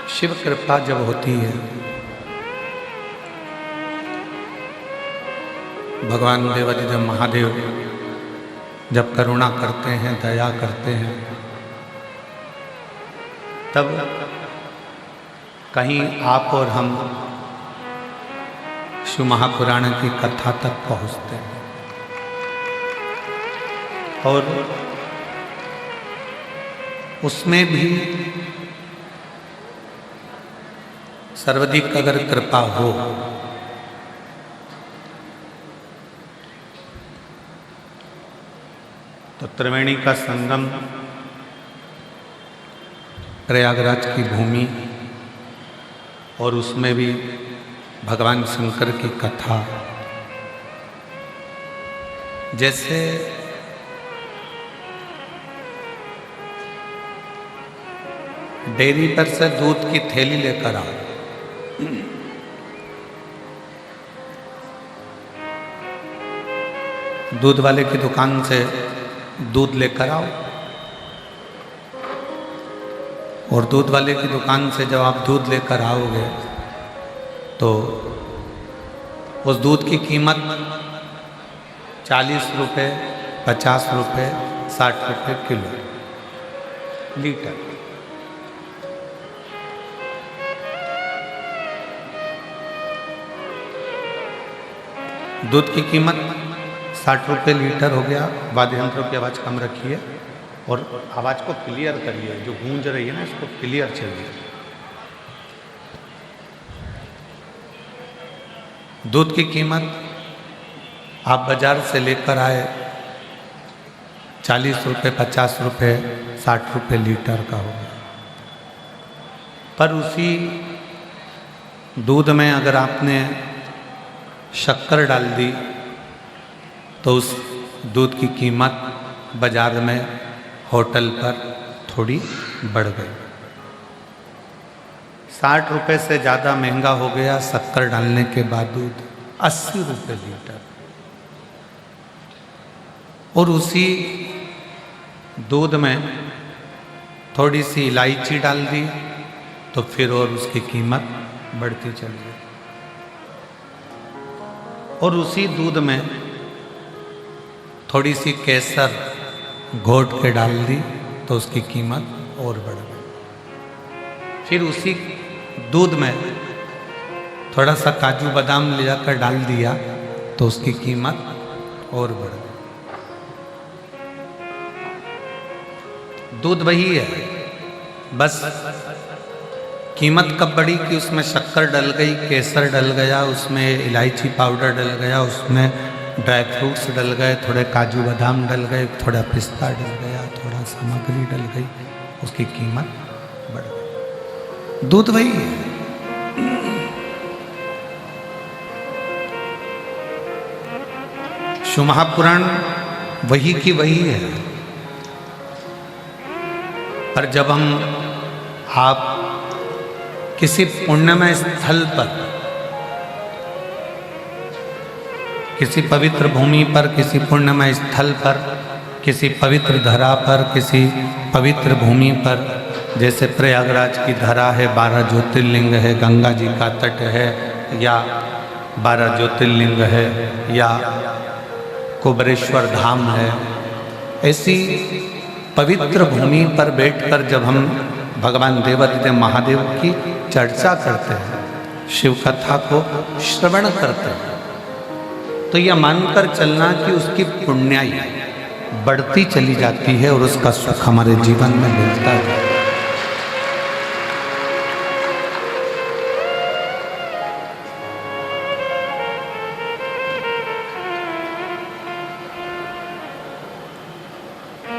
शिव कृपा जब होती है, भगवान देवाधिदेव महादेव जब करुणा करते हैं, दया करते हैं, तब कहीं आप और हम शिव महापुराण की कथा तक पहुंचते हैं। और उसमें भी सर्वाधिक अगर कृपा हो तो त्रिवेणी का संगम, प्रयागराज की भूमि और उसमें भी भगवान शंकर की कथा, जैसे डेयरी पर से दूध की थैली लेकर आओ, दूध वाले की दुकान से दूध लेकर आओ और दूध वाले की दुकान से जब आप दूध लेकर आओगे तो उस दूध की कीमत 40 रुपये, 50 रुपये, 60 रुपये किलो लीटर। दूध की कीमत 60 रुपये लीटर हो गया। वाद्य यंत्रों की आवाज़ कम रखिए और आवाज़ को क्लियर करिए, जो गूंज रही है ना इसको क्लियर चलिए। दूध की कीमत आप बाजार से लेकर आए 40 रुपये, 50 रुपये, 60 रुपये लीटर का होगा। पर उसी दूध में अगर आपने शक्कर डाल दी तो उस दूध की कीमत बाजार में, होटल पर थोड़ी बढ़ गई। 60 रुपये से ज़्यादा महंगा हो गया शक्कर डालने के बाद दूध 80 रुपये लीटर। और उसी दूध में थोड़ी सी इलायची डाल दी तो फिर और उसकी कीमत बढ़ती चली गई। और उसी दूध में थोड़ी सी केसर घोट के डाल दी तो उसकी कीमत और बढ़ गई। फिर उसी दूध में थोड़ा सा काजू बादाम ले जाकर डाल दिया तो उसकी कीमत और बढ़ गई। दूध वही है, बस कीमत कब बढ़ी कि उसमें शक्कर डल गई, केसर डल गया, उसमें इलायची पाउडर डल गया, उसमें ड्राई फ्रूट्स डल गए, थोड़े काजू बादाम डल गए, थोड़ा पिस्ता डल गया, थोड़ा सामग्री डल गई, उसकी कीमत बढ़ गई। दूध वही है। शिव महापुराण वही की वही है। पर जब आप किसी पुण्यमय स्थल पर, किसी पवित्र भूमि पर, किसी पुण्यमय स्थल पर, किसी पवित्र धरा पर, किसी पवित्र भूमि पर, जैसे प्रयागराज की धरा है, 12 ज्योतिर्लिंग है, गंगा जी का तट है, या 12 ज्योतिर्लिंग है, या कुबरेश्वर धाम है, ऐसी पवित्र भूमि पर बैठकर जब हम भगवान देवाधिदेव महादेव की चर्चा करते हैं, शिव कथा को श्रवण करते हैं, तो यह मानकर चलना कि उसकी पुण्याई बढ़ती चली जाती है और उसका सुख हमारे जीवन में मिलता है।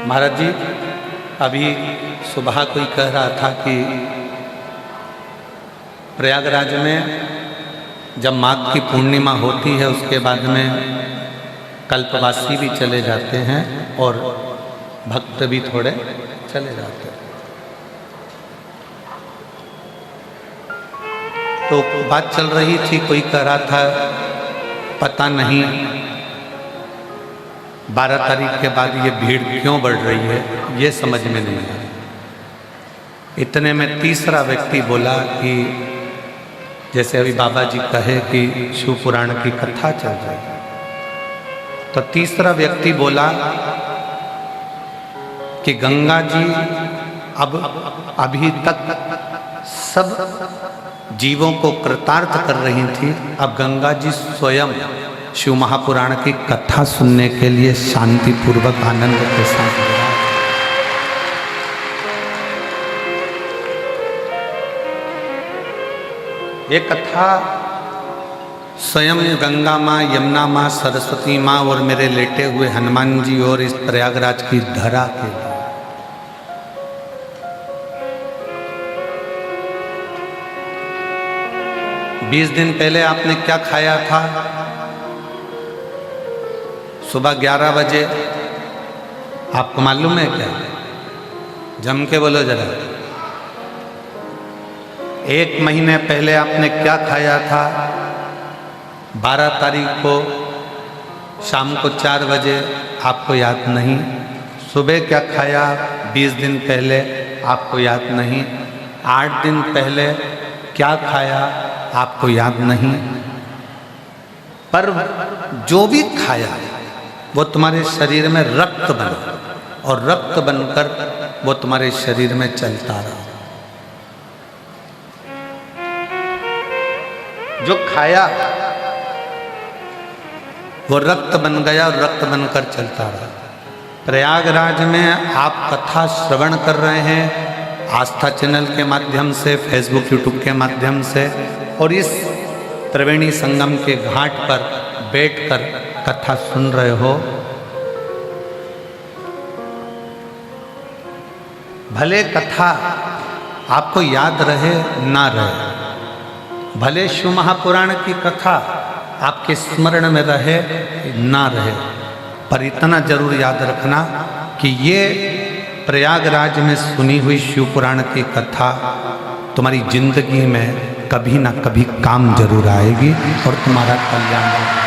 महाराज जी, अभी सुबह कोई कह रहा था कि प्रयागराज में जब माघ की पूर्णिमा होती है उसके बाद में कल्पवासी भी चले जाते हैं और भक्त भी थोड़े चले जाते हैं। तो बात चल रही थी, कोई कह रहा था पता नहीं 12 तारीख के बाद ये भीड़ क्यों बढ़ रही है, ये समझ में नहीं आया। इतने में तीसरा व्यक्ति बोला कि जैसे अभी बाबा जी कहे कि शिव पुराण की कथा चल रही, तो तीसरा व्यक्ति बोला कि गंगा जी अब अभी तक सब जीवों को कृतार्थ कर रही थी, अब गंगा जी स्वयं शिव महापुराण की कथा सुनने के लिए शांतिपूर्वक आनंद के साथ गया। ये कथा स्वयं गंगा माँ, यमुना माँ, सरस्वती माँ और मेरे लेटे हुए हनुमान जी और इस प्रयागराज की धरा के लिए। बीस दिन पहले आपने क्या खाया था? सुबह 11 बजे, आपको मालूम है क्या? जम के बोलो जरा। 1 महीने पहले आपने क्या खाया था? 12 तारीख को शाम को 4 बजे, आपको याद नहीं। सुबह क्या खाया 20 दिन पहले, आपको याद नहीं। 8 दिन पहले क्या खाया, आपको याद नहीं। पर जो भी खाया वो तुम्हारे शरीर में रक्त बना और रक्त बनकर वो तुम्हारे शरीर में चलता रहा। जो खाया वो रक्त बन गया और रक्त बनकर चलता रहा। प्रयागराज में आप कथा श्रवण कर रहे हैं आस्था चैनल के माध्यम से, फेसबुक यूट्यूब के माध्यम से, और इस त्रिवेणी संगम के घाट पर बैठकर कथा सुन रहे हो। भले कथा आपको याद रहे ना रहे, भले शिव महापुराण की कथा आपके स्मरण में रहे ना रहे, पर इतना जरूर याद रखना कि ये प्रयागराज में सुनी हुई शिव पुराण की कथा तुम्हारी जिंदगी में कभी ना कभी काम जरूर आएगी और तुम्हारा कल्याण होगा।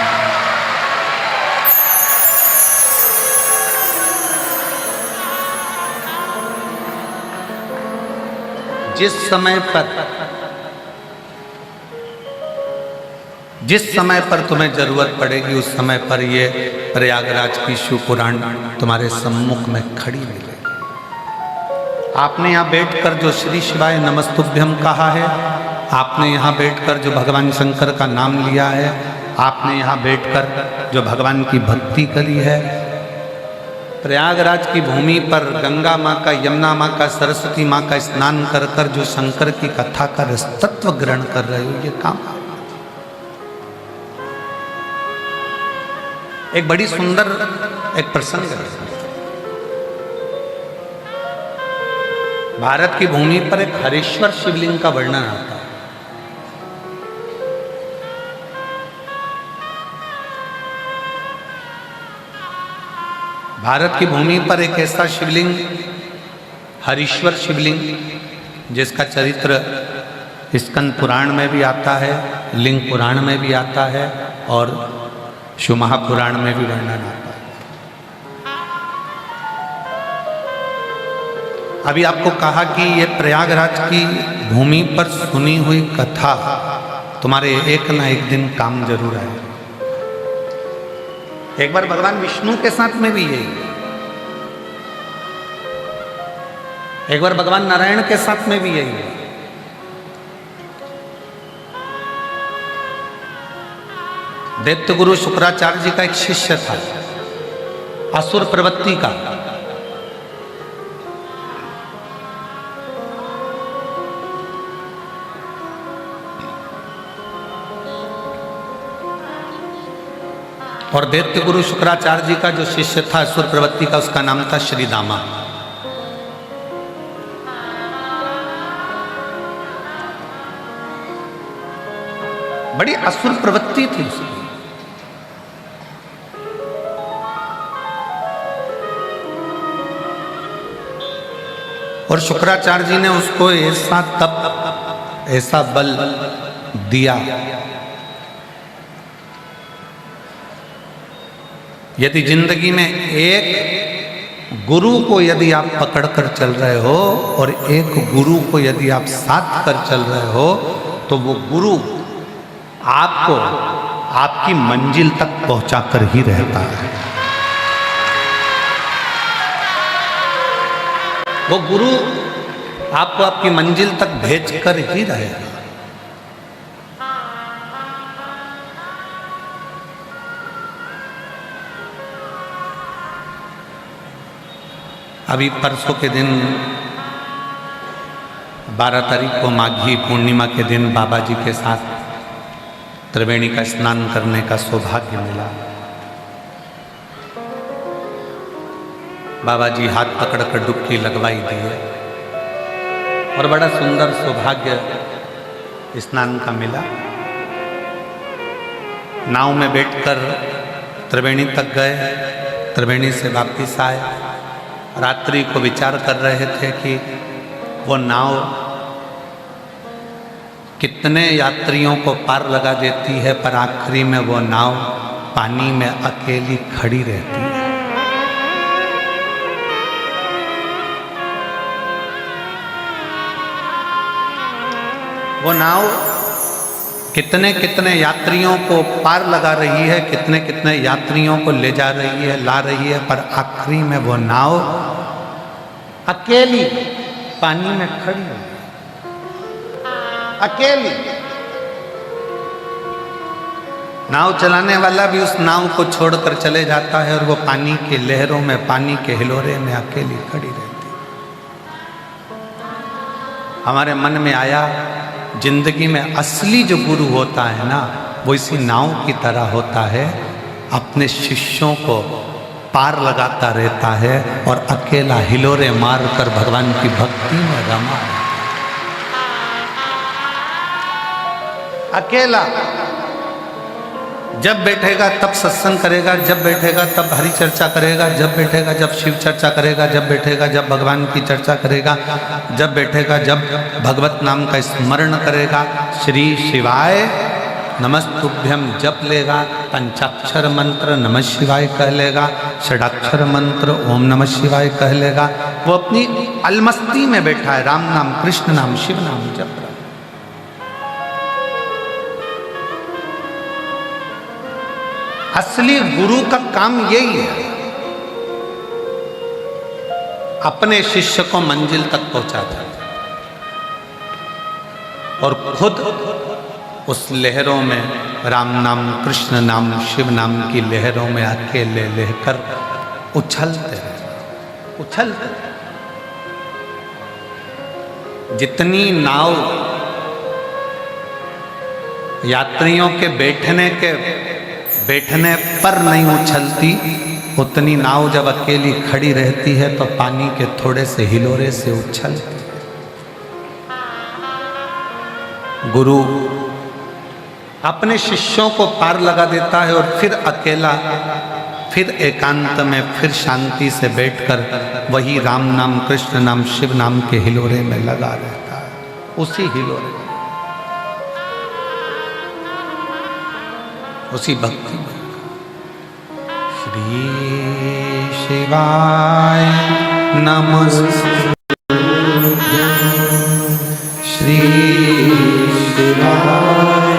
जिस समय पर तुम्हें जरूरत पड़ेगी उस समय पर ये प्रयागराज की शिव पुराण तुम्हारे सम्मुख में खड़ी मिलेगी। आपने यहाँ बैठकर जो श्री शिवाय नमस्तुभ्यम कहा है, आपने यहाँ बैठकर जो भगवान शंकर का नाम लिया है, आपने यहाँ बैठकर जो भगवान की भक्ति करी है, प्रयागराज की भूमि पर गंगा माँ का, यमुना माँ का, सरस्वती माँ का स्नान कर कर जो शंकर की कथा का रसतत्व ग्रहण कर रहे हो, ये काम। एक बड़ी सुंदर एक प्रसंग है। भारत की भूमि पर एक हरेश्वर शिवलिंग का वर्णन आता है। भारत की भूमि पर एक ऐसा शिवलिंग, हरीश्वर शिवलिंग, जिसका चरित्र स्कंद पुराण में भी आता है, लिंग पुराण में भी आता है और शिव महापुराण में भी वर्णन आता है। अभी आपको कहा कि ये प्रयागराज की भूमि पर सुनी हुई कथा तुम्हारे एक ना एक दिन काम जरूर आए। एक बार भगवान विष्णु के साथ में भी यही, एक बार भगवान नारायण के साथ में भी यही है। दैत्य गुरु शुक्राचार्य जी का एक शिष्य था, असुर प्रवृत्ति का। और दैत्य गुरु शुक्राचार्य जी का जो शिष्य था असुर प्रवृत्ति का, उसका नाम था श्रीदामा। बड़ी असुर प्रवृत्ति थी उसकी। और शुक्राचार्य जी ने उसको ऐसा तप, ऐसा बल दिया, यदि जिंदगी में एक गुरु को यदि आप पकड़ कर चल रहे हो और एक गुरु को यदि आप साथ कर चल रहे हो तो वो गुरु आपको आपकी मंजिल तक पहुंचा कर ही रहता है। वो गुरु आपको आपकी मंजिल तक भेज कर ही रहेगा। अभी परसों के दिन 12 तारीख को माघी पूर्णिमा के दिन बाबा जी के साथ त्रिवेणी का स्नान करने का सौभाग्य मिला। बाबा जी हाथ पकड़कर डुबकी लगवाई दिए और बड़ा सुंदर सौभाग्य स्नान का मिला। नाव में बैठकर त्रिवेणी तक गए, त्रिवेणी से वापस आए। रात्रि को विचार कर रहे थे कि वो नाव कितने यात्रियों को पार लगा देती है, पर आखिरी में वो नाव पानी में अकेली खड़ी रहती है। वो नाव कितने कितने यात्रियों को पार लगा रही है, कितने कितने यात्रियों को ले जा रही है, ला रही है, पर आखिरी में वो नाव अकेली पानी में खड़ी है, अकेली। नाव चलाने वाला भी उस नाव को छोड़कर चले जाता है और वो पानी की लहरों में, पानी के हिलोरे में अकेली खड़ी रहती है। हमारे मन में आया, जिंदगी में असली जो गुरु होता है ना, वो इसी नाव की तरह होता है, अपने शिष्यों को पार लगाता रहता है और अकेला हिलोरे मार कर भगवान की भक्ति में रमा है। अकेला जब बैठेगा तब सत्संग करेगा, जब बैठेगा तब हरि चर्चा करेगा, जब बैठेगा जब शिव चर्चा करेगा, जब बैठेगा जब भगवान की चर्चा करेगा, जब बैठेगा जब भगवत नाम का स्मरण करेगा, श्री शिवाय नमस्तुभ्यम जप लेगा, पंचाक्षर मंत्र नमः शिवाय कह लेगा, षडाक्षर मंत्र ओम नमः शिवाय कह लेगा। वो अपनी अलमस्ती में बैठा है, राम नाम, कृष्ण नाम, शिव नाम जप रहा है। असली गुरु का काम यही है, अपने शिष्य को मंजिल तक पहुंचाता है और खुद उस लहरों में, राम नाम, कृष्ण नाम, शिव नाम की लहरों में अकेले लेकर उछलते उछलते। जितनी नाव यात्रियों के बैठने पर नहीं उछलती, उतनी नाव जब अकेली खड़ी रहती है तो पानी के थोड़े से हिलोरे से उछलती है। गुरु अपने शिष्यों को पार लगा देता है और फिर अकेला, फिर एकांत में, फिर शांति से बैठकर वही राम नाम, कृष्ण नाम, शिव नाम के हिलोरे में लगा रहता है, उसी हिलोरे में, उसी भक्ति में। श्री शिवाय नमस्तुभ्यं, श्री शिवाय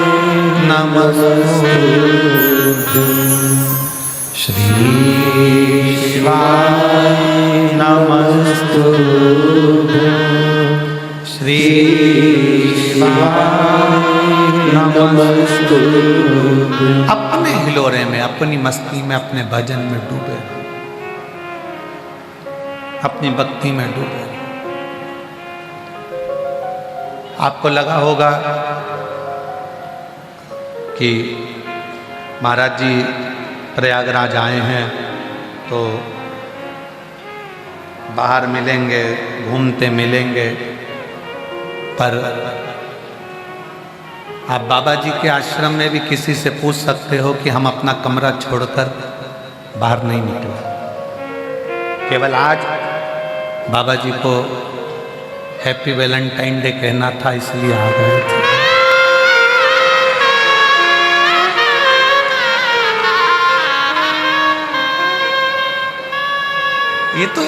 नमस्तुभ्यं, श्री शिवाय नमस्तुभ्यं, श्री शिवाय नमस्तुभ्यं। अपने हिलोरे में, अपनी मस्ती में, अपने भजन में डूबे, अपनी भक्ति में डूबे। आपको लगा होगा कि महाराज जी प्रयागराज आए हैं तो बाहर मिलेंगे, घूमते मिलेंगे, पर आप बाबा जी के आश्रम में भी किसी से पूछ सकते हो कि हम अपना कमरा छोड़कर बाहर नहीं निकले। केवल आज बाबा जी को हैप्पी वैलेंटाइन डे कहना था, इसलिए आ गए थे। ये तो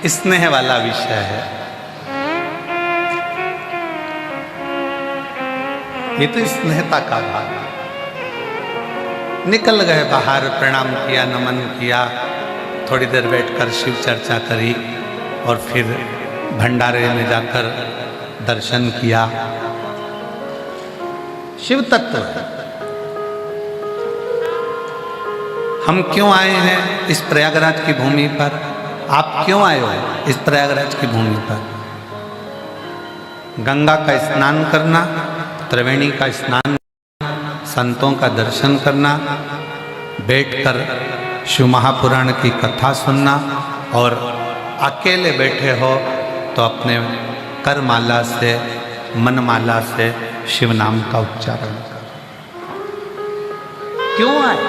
स्नेह वाला विषय है, ये तो स्नेहता का भाग। निकल गए बाहर, प्रणाम किया, नमन किया, थोड़ी देर बैठकर शिव चर्चा करी और फिर भंडारे में जाकर दर्शन किया। शिव तत्व हम क्यों आए हैं इस प्रयागराज की भूमि पर? आप क्यों आए हो इस प्रयागराज की भूमि पर? गंगा का स्नान करना, त्रिवेणी का स्नान, संतों का दर्शन करना, बैठकर शिव महापुराण की कथा सुनना, और अकेले बैठे हो तो अपने करमाला से, मनमाला से शिव नाम का उच्चारण करो। क्यों आए?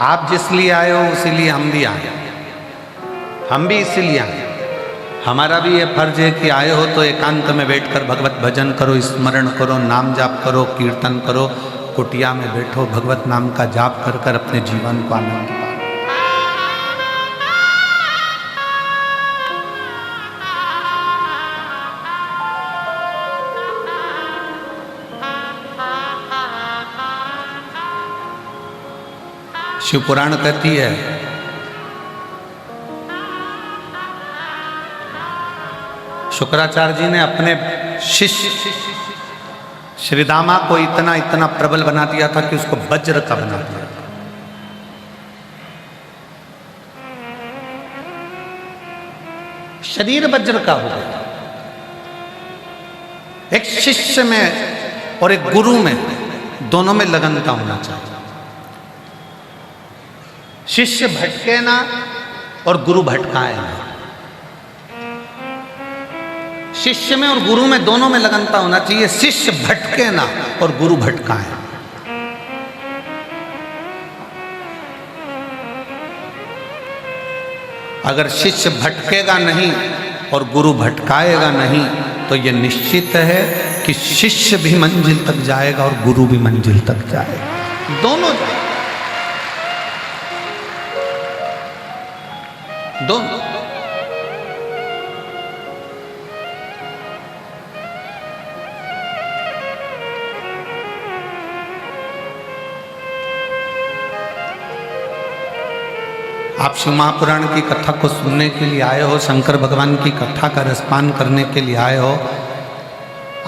आप जिस लिए आए हो उसीलिए हम भी आए, हम भी इसीलिए आए। हमारा भी ये फर्ज है कि आए हो तो एकांत में बैठकर भगवत भजन करो, स्मरण करो, नाम जाप करो, कीर्तन करो, कुटिया में बैठो, भगवत नाम का जाप कर कर अपने जीवन को आनंद पाओ। शिव पुराण कहती है शुक्राचार्य जी ने अपने शिष्य श्रीदामा को इतना इतना प्रबल बना दिया था कि उसको वज्र का बना दिया। शरीर वज्र का हो गया। एक शिष्य में और एक गुरु में, दोनों में लगनता होना चाहिए। शिष्य भटके ना और गुरु भटकाए ना। शिष्य में और गुरु में, दोनों में लगनता होना चाहिए। शिष्य भटके ना और गुरु भटकाए। अगर शिष्य भटकेगा नहीं और गुरु भटकाएगा नहीं तो यह निश्चित है कि शिष्य भी मंजिल तक जाएगा और गुरु भी मंजिल तक जाएगा, दोनों जाएगा, दोनों। आप शिव महापुराण की कथा को सुनने के लिए आए हो, शंकर भगवान की कथा का रसपान करने के लिए आए हो।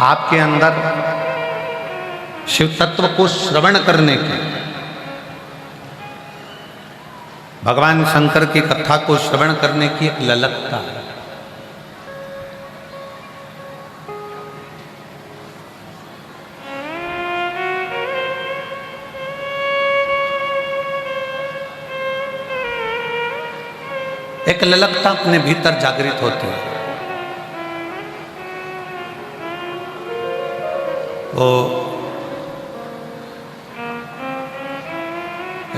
आपके अंदर शिव तत्व को श्रवण करने के, भगवान शंकर की कथा को श्रवण करने की एक ललकता है। एक ललकता अपने भीतर जागृत होती है। वो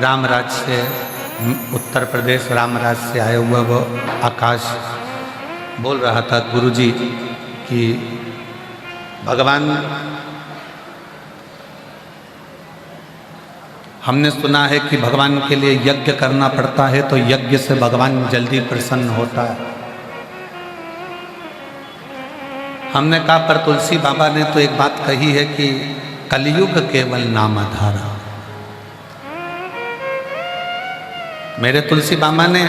रामराज से, उत्तर प्रदेश रामराज से आए हुआ वो आकाश बोल रहा था गुरुजी कि भगवान, हमने सुना है कि भगवान के लिए यज्ञ करना पड़ता है तो यज्ञ से भगवान जल्दी प्रसन्न होता है। हमने कहा पर तुलसी बाबा ने तो एक बात कही है कि कलयुग केवल नाम आधारा। मेरे तुलसी बाबा ने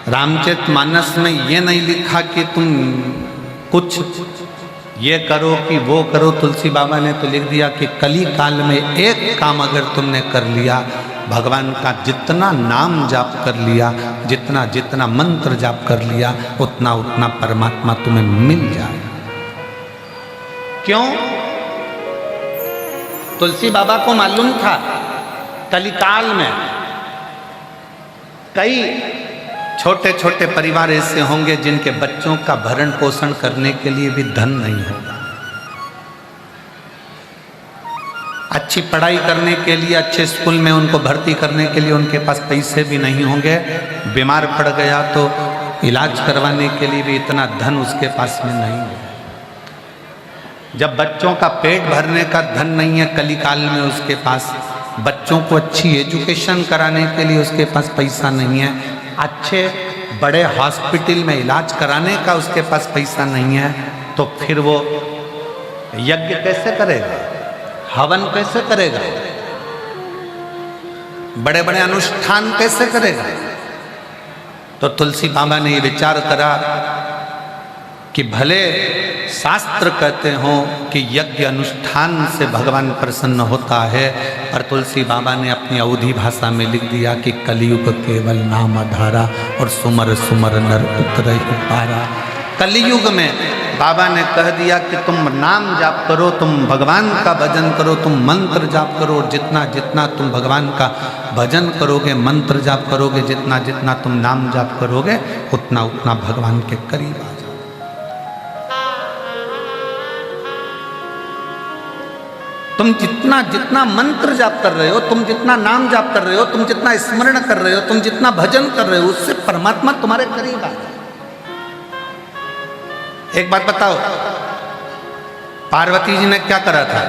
रामचरितमानस में ये नहीं लिखा कि तुम कुछ ये करो कि वो करो। तुलसी बाबा ने तो लिख दिया कि कली काल में एक काम अगर तुमने कर लिया, भगवान का जितना नाम जाप कर लिया, जितना जितना मंत्र जाप कर लिया, उतना उतना परमात्मा तुम्हें मिल जाए। क्यों? तुलसी बाबा को मालूम था कलिकाल में कई छोटे छोटे परिवार ऐसे होंगे जिनके बच्चों का भरण पोषण करने के लिए भी धन नहीं होगा, अच्छी पढ़ाई करने के लिए, अच्छे स्कूल में उनको भर्ती करने के लिए उनके पास पैसे भी नहीं होंगे। बीमार पड़ गया तो इलाज करवाने के लिए भी इतना धन उसके पास में नहीं है। जब बच्चों का पेट भरने का धन नहीं है कलिकाल में उसके पास, बच्चों को अच्छी एजुकेशन कराने के लिए उसके पास पैसा नहीं है, अच्छे बड़े हॉस्पिटल में इलाज कराने का उसके पास पैसा नहीं है, तो फिर वो यज्ञ कैसे करेगा, हवन कैसे करेगा, बड़े बड़े अनुष्ठान कैसे करेगा। तो तुलसी बाबा ने ये विचार करा कि भले शास्त्र कहते हो कि यज्ञ अनुष्ठान से भगवान प्रसन्न होता है, पर तुलसी बाबा ने अपनी अवधी भाषा में लिख दिया कि कलयुग केवल नाम आधारा और सुमर सुमर नर उतरहि पारा। कलयुग में बाबा ने कह दिया कि तुम नाम जाप करो, तुम भगवान का भजन करो, तुम मंत्र जाप करो, जितना जितना तुम भगवान का भजन करोगे, मंत्र जाप करोगे, जितना जितना तुम नाम जाप करोगे, उतना उतना भगवान के करीब आ जाओ। तुम जितना जितना मंत्र जाप कर रहे हो, तुम जितना नाम जाप कर रहे हो, तुम जितना स्मरण कर रहे हो, तुम जितना भजन कर रहे हो, उससे परमात्मा तुम्हारे करीब आ जाए। एक बात बताओ, पार्वती जी ने क्या करा था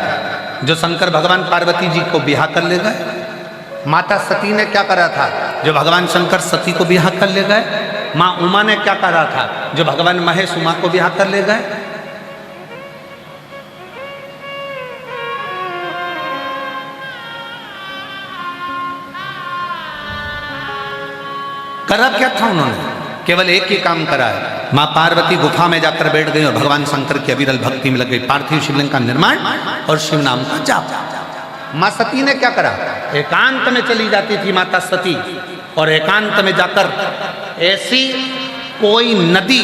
जो शंकर भगवान पार्वती जी को बिहा कर ले गए? माता सती ने क्या करा था जो भगवान शंकर सती को बिहा कर ले गए? माँ उमा ने क्या करा था जो भगवान महेश उमा को बिहा कर ले गए? करा क्या था उन्होंने? केवल एक ही काम करा है। माँ पार्वती गुफा में जाकर बैठ गई और भगवान शंकर की अविरल भक्ति में लग गई। पार्थिव शिवलिंग का निर्माण और शिव नाम का जाप। माँ सती ने क्या करा? एकांत में चली जाती थी माता सती, और एकांत में जाकर ऐसी कोई नदी,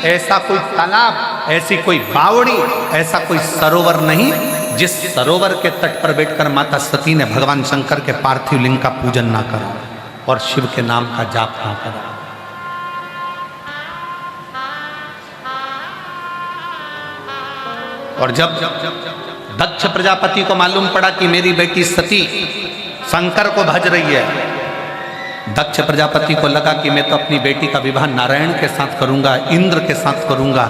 ऐसा कोई तालाब, ऐसी कोई बावड़ी, ऐसा कोई सरोवर नहीं जिस सरोवर के तट पर बैठकर माता सती ने भगवान शंकर के पार्थिव लिंग का पूजन ना करा और शिव के नाम का जाप ना करा। और जब दक्ष प्रजापति को मालूम पड़ा कि मेरी बेटी सती शंकर को भज रही है, दक्ष प्रजापति को लगा कि मैं तो अपनी बेटी का विवाह नारायण के साथ करूंगा, इंद्र के साथ करूंगा,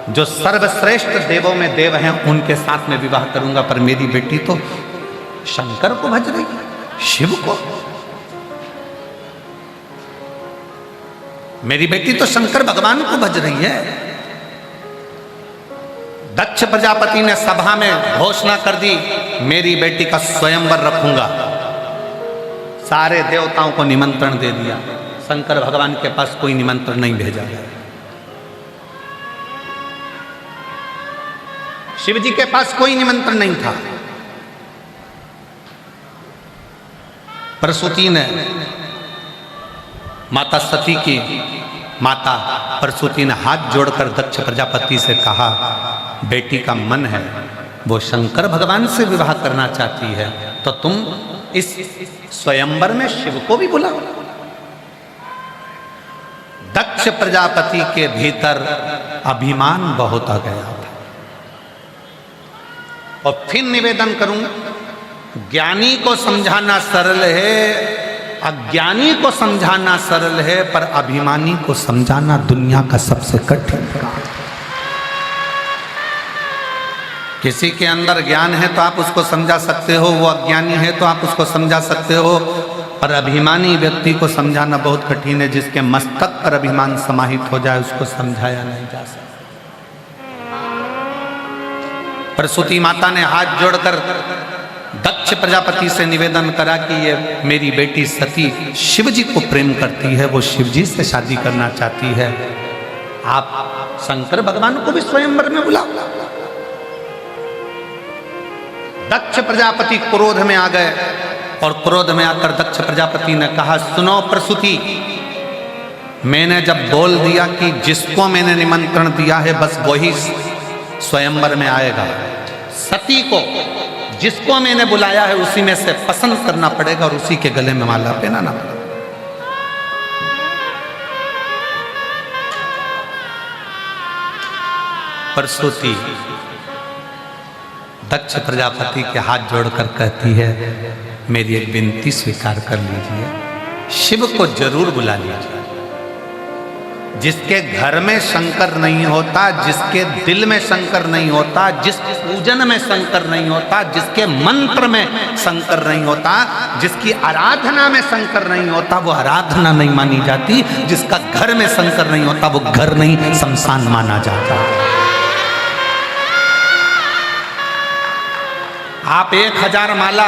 जो सर्वश्रेष्ठ देवों में देव हैं उनके साथ में विवाह करूंगा, पर मेरी बेटी तो शंकर को भज रही है, शिव को। मेरी बेटी तो शंकर भगवान को भज रही है। दक्ष प्रजापति ने सभा में घोषणा कर दी, मेरी बेटी का स्वयंवर रखूंगा। सारे देवताओं को निमंत्रण दे दिया, शंकर भगवान के पास कोई निमंत्रण नहीं भेजा गया। शिव जी के पास कोई निमंत्रण नहीं था। प्रसूति ने, माता सती की माता प्रसूति ने हाथ जोड़कर दक्ष प्रजापति से कहा, बेटी का मन है वो शंकर भगवान से विवाह करना चाहती है, तो तुम इस स्वयंवर में शिव को भी बुलाओ। दक्ष प्रजापति के भीतर अभिमान बहुत आ गया था। और फिर निवेदन करूंगा, ज्ञानी को समझाना सरल है, अज्ञानी को समझाना सरल है, पर अभिमानी को समझाना दुनिया का सबसे कठिन काम। किसी के अंदर ज्ञान है तो आप उसको समझा सकते हो, वो अज्ञानी है तो आप उसको समझा सकते हो, पर अभिमानी व्यक्ति को समझाना बहुत कठिन है। जिसके मस्तक पर अभिमान समाहित हो जाए उसको समझाया नहीं जा सकता। प्रसूति माता ने हाथ जोड़कर दक्ष प्रजापति से निवेदन करा कि ये मेरी बेटी सती शिव जी को प्रेम करती है, वो शिव जी से शादी करना चाहती है, आप शंकर भगवान को भी स्वयंवर में बुलाओ। दक्ष प्रजापति क्रोध में आ गए, और क्रोध में आकर दक्ष प्रजापति ने कहा, सुनो प्रसूति, मैंने जब बोल दिया कि जिसको मैंने निमंत्रण दिया है बस वही स्वयंवर में आएगा, सती को जिसको मैंने बुलाया है उसी में से पसंद करना पड़ेगा और उसी के गले में माला पहनाना पड़ेगा। प्रसूति दक्ष प्रजापति के हाथ जोड़कर कहती है, मेरी एक विनती स्वीकार कर लीजिए, शिव को जरूर बुला लीजिए। जिसके घर में शंकर नहीं होता, जिसके दिल में शंकर नहीं होता, जिस पूजन में शंकर नहीं होता, जिसके मंत्र में शंकर नहीं होता, जिसकी आराधना में शंकर नहीं होता, वो आराधना नहीं मानी जाती। जिसका घर में शंकर नहीं होता, वो घर नहीं शमशान माना जाता। आप 1000 माला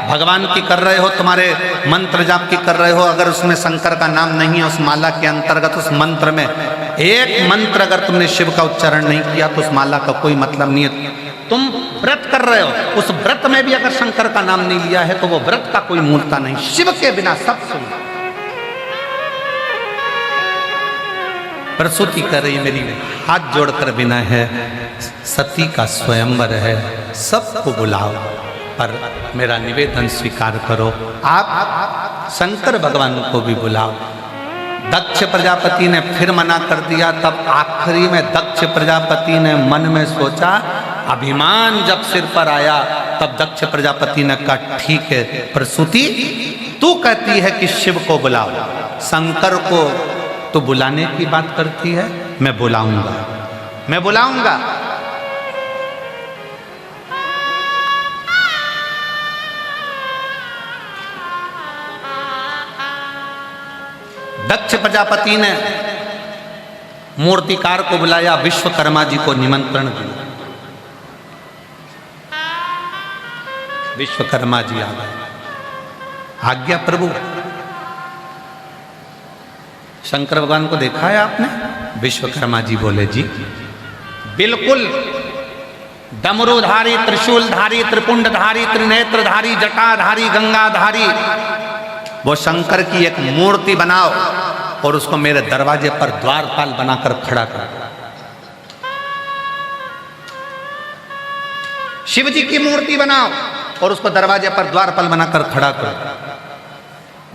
भगवान की कर रहे हो, तुम्हारे मंत्र जाप की कर रहे हो, अगर उसमें शंकर का नाम नहीं है उस माला के अंतर्गत, उस मंत्र में एक मंत्र अगर तुमने शिव का उच्चारण नहीं किया तो उस माला का कोई मतलब नहीं है। तुम व्रत कर रहे हो, उस व्रत में भी अगर शंकर का नाम नहीं लिया है तो वो व्रत का कोई मूलता नहीं। शिव के बिना सब सुन। प्रसूति कर रही मेरी हाथ जोड़कर विनय है, सती का स्वयंवर है, सबको बुलाओ, पर मेरा निवेदन स्वीकार करो। आप शंकर भगवान को भी बुलाओ। दक्ष प्रजापति ने फिर मना कर दिया। तब आखिरी में दक्ष प्रजापति ने मन में सोचा, अभिमान जब सिर पर आया, तब दक्ष प्रजापति ने कहा ठीक है प्रसूति, तू कहती है कि शिव को बुलाओ, शंकर को तो बुलाने की बात करती है, मैं बुलाऊंगा, मैं बुलाऊंगा। दक्ष प्रजापति ने मूर्तिकार को बुलाया, विश्वकर्मा जी को निमंत्रण दिया। विश्वकर्मा जी आ गए। आज्ञा प्रभु। शंकर भगवान को देखा है आपने? विश्वकर्मा जी बोले जी बिल्कुल। डमरूधारी, त्रिशूलधारी, त्रिपुंडधारी, त्रिनेत्रधारी, जटाधारी, गंगाधारी वो शंकर की एक मूर्ति बनाओ और उसको मेरे दरवाजे पर द्वारपाल बनाकर खड़ा कर। शिव जी की मूर्ति बनाओ और उसको दरवाजे पर द्वारपाल बनाकर खड़ा करो।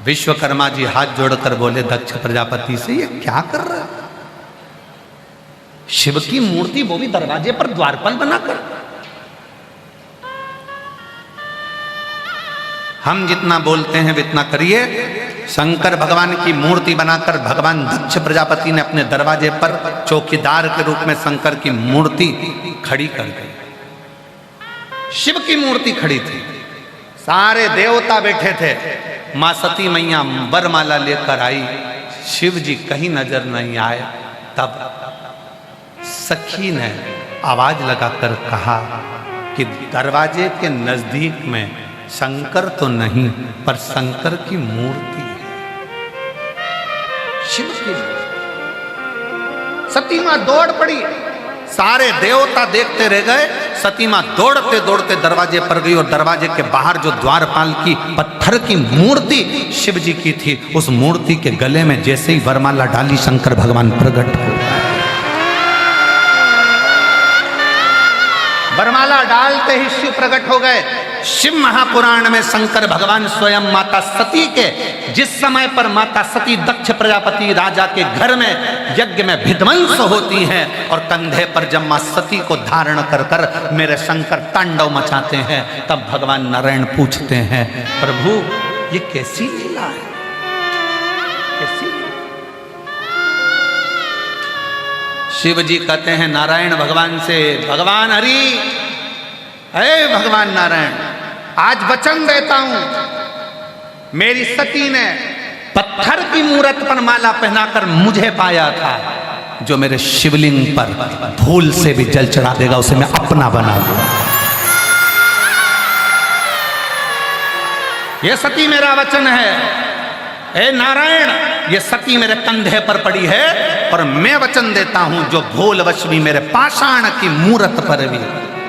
विश्वकर्मा जी हाथ जोड़कर बोले दक्ष प्रजापति से, ये क्या कर रहा है? शिव की मूर्ति, वो भी दरवाजे पर द्वारपाल बनाकर। हम जितना बोलते हैं इतना करिए। शंकर भगवान की मूर्ति बनाकर भगवान दक्ष प्रजापति ने अपने दरवाजे पर चौकीदार के रूप में शंकर की मूर्ति खड़ी कर दी। शिव की मूर्ति खड़ी थी, सारे देवता बैठे थे। मां सती मैया वरमाला लेकर आई, शिव जी कहीं नजर नहीं आए। तब सखी ने आवाज लगाकर कहा कि दरवाजे के नजदीक में शंकर तो नहीं, पर शंकर की मूर्ति है, शिव की। सती मां दौड़ पड़ी, सारे देवता देखते रह गए। सती मां दौड़ते दौड़ते दरवाजे पर गई और दरवाजे के बाहर जो द्वारपाल की पत्थर की मूर्ति शिव जी की थी, उस मूर्ति के गले में जैसे ही वरमाला डाली, शंकर भगवान प्रकट हो गए। वरमाला डालते ही शिव प्रकट हो गए। शिव महापुराण में शंकर भगवान स्वयं माता सती के, जिस समय पर माता सती दक्ष प्रजापति राजा के घर में यज्ञ में विध्वंस होती हैं और कंधे पर जब मां सती को धारण कर कर मेरे शंकर तांडव मचाते हैं, तब भगवान नारायण पूछते हैं, प्रभु ये कैसी लीला है, कैसी? शिव जी कहते हैं नारायण भगवान से, भगवान हरि, हे भगवान नारायण, आज वचन देता हूं, मेरी सती ने पत्थर की मूरत पर माला पहनाकर मुझे पाया था, जो मेरे शिवलिंग पर भूल से भी जल चढ़ा देगा उसे मैं अपना बना दूंगा। यह सती मेरा वचन है। हे नारायण, ये सती मेरे कंधे पर पड़ी है और मैं वचन देता हूं, जो भूलवश भी मेरे पाषाण की मूरत पर भी,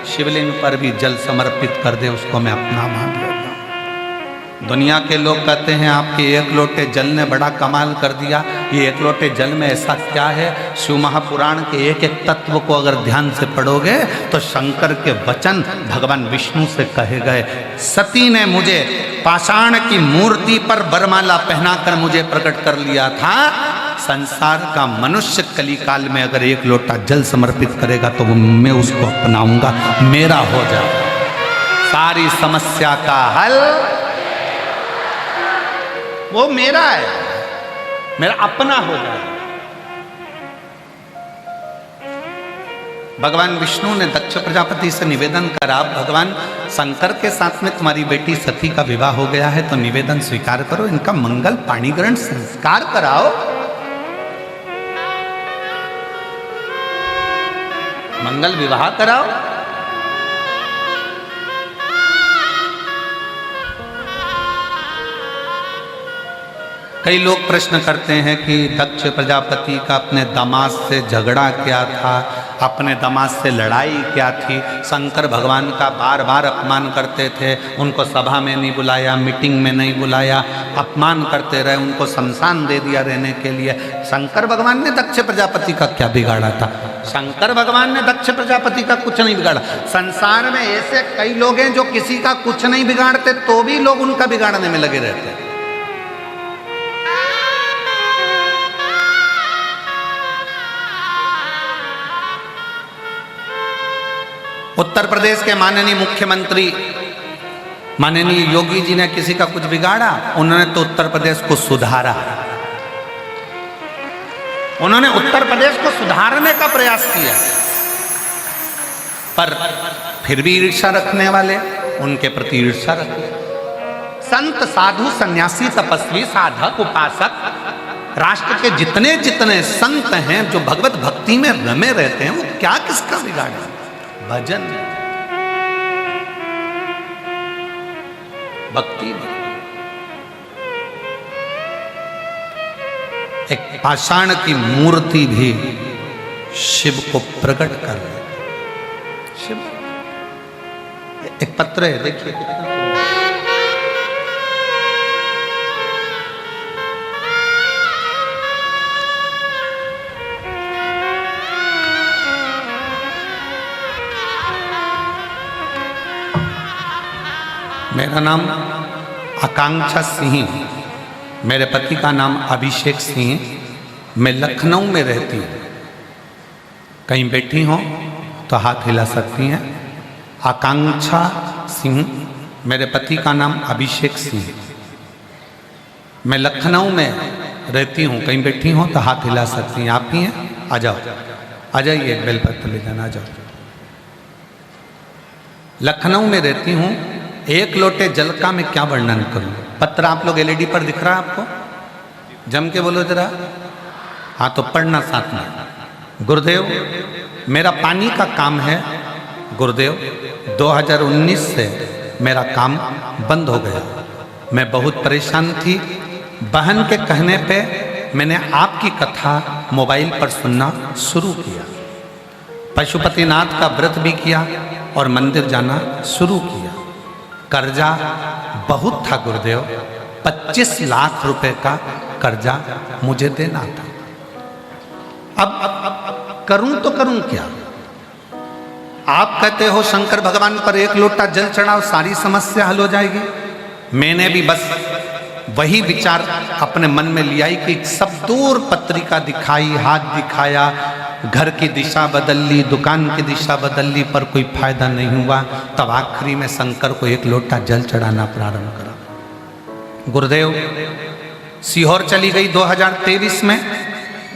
शिवलिंग पर भी जल समर्पित कर दे, उसको मैं अपना मान लेता हूं। दुनिया के लोग कहते हैं आपके एक लोटे जल ने बड़ा कमाल कर दिया। ये एक लोटे जल में ऐसा क्या है? शिव महापुराण के एक एक तत्व को अगर ध्यान से पढ़ोगे तो शंकर के वचन भगवान विष्णु से कहे गए। सती ने मुझे पाषाण की मूर्ति पर वरमाला पहनाकर मुझे प्रकट कर लिया था। संसार का मनुष्य कलिकाल में अगर एक लोटा जल समर्पित करेगा तो मैं उसको अपनाऊंगा, मेरा हो जाए, सारी समस्या का हल वो मेरा है, मेरा अपना हो जाए। भगवान विष्णु ने दक्ष प्रजापति से निवेदन करा, भगवान शंकर के साथ में तुम्हारी बेटी सती का विवाह हो गया है तो निवेदन स्वीकार करो, इनका मंगल पाणिग्रहण संस्कार कराओ, मंगल विवाह कराओ। कई लोग प्रश्न करते हैं कि दक्ष प्रजापति का अपने दामाद से झगड़ा क्या था, अपने दामाद से लड़ाई क्या थी। शंकर भगवान का बार बार अपमान करते थे, उनको सभा में नहीं बुलाया, मीटिंग में नहीं बुलाया, अपमान करते रहे, उनको शमशान दे दिया रहने के लिए। शंकर भगवान ने दक्ष प्रजापति का क्या बिगाड़ा था? शंकर भगवान ने दक्ष प्रजापति का कुछ नहीं बिगाड़ा। संसार में ऐसे कई लोग हैं जो किसी का कुछ नहीं बिगाड़ते तो भी लोग उनका बिगाड़ने में लगे रहते हैं। उत्तर प्रदेश के माननीय मुख्यमंत्री माननीय योगी जी ने किसी का कुछ बिगाड़ा? उन्होंने तो उत्तर प्रदेश को सुधारा, उन्होंने उत्तर प्रदेश को सुधारने का प्रयास किया, पर फिर भी ईर्ष्या रखने वाले उनके प्रति ईर्ष्या रखते। संत साधु सन्यासी तपस्वी साधक उपासक राष्ट्र के जितने जितने संत हैं जो भगवत भक्ति में रमे रहते हैं, वो क्या किसका बिगाड़े? भजन, भक्ति। एक पाषाण की मूर्ति भी शिव को प्रकट कर रही है। शिव, एक पत्र है, देखिए कितना। मेरा नाम आकांक्षा सिंह, मेरे पति का नाम अभिषेक सिंह, मैं लखनऊ में रहती हूँ। कहीं बैठी हो तो हाथ हिला सकती हैं। आकांक्षा सिंह, मेरे पति का नाम अभिषेक सिंह, मैं लखनऊ में रहती हूँ। कहीं बैठी हो तो हाथ हिला सकती हैं। आप ही हैं? आ जाओ, आ जाइए, एक बेलपत्र ले जाना, आ जाओ। लखनऊ में रहती हूँ। एक लोटे जल का मैं क्या वर्णन करूं? पत्र आप लोग एलईडी पर दिख रहा है आपको? जम के बोलो जरा। हाँ तो पढ़ना साथ में। गुरुदेव, मेरा पानी का काम है। गुरुदेव, 2019 से मेरा काम बंद हो गया। मैं बहुत परेशान थी। बहन के कहने पे मैंने आपकी कथा मोबाइल पर सुनना शुरू किया। पशुपतिनाथ का व्रत भी किया और मंदिर जाना शुरू किया। कर्जा बहुत था गुरुदेव, 25 लाख रुपए का कर्जा मुझे देना था। अब करूं तो करूं क्या? आप कहते हो शंकर भगवान पर एक लोटा जल चढ़ाओ, सारी समस्या हल हो जाएगी। मैंने भी बस वही विचार अपने मन में लिया कि सब दूर पत्रिका दिखाई, हाथ दिखाया, घर की दिशा बदल ली, दुकान की दिशा बदल ली, पर कोई फायदा नहीं हुआ। तब आखिरी में शंकर को एक लोटा जल चढ़ाना प्रारंभ करा। गुरुदेव, सीहोर चली गई 2023 में।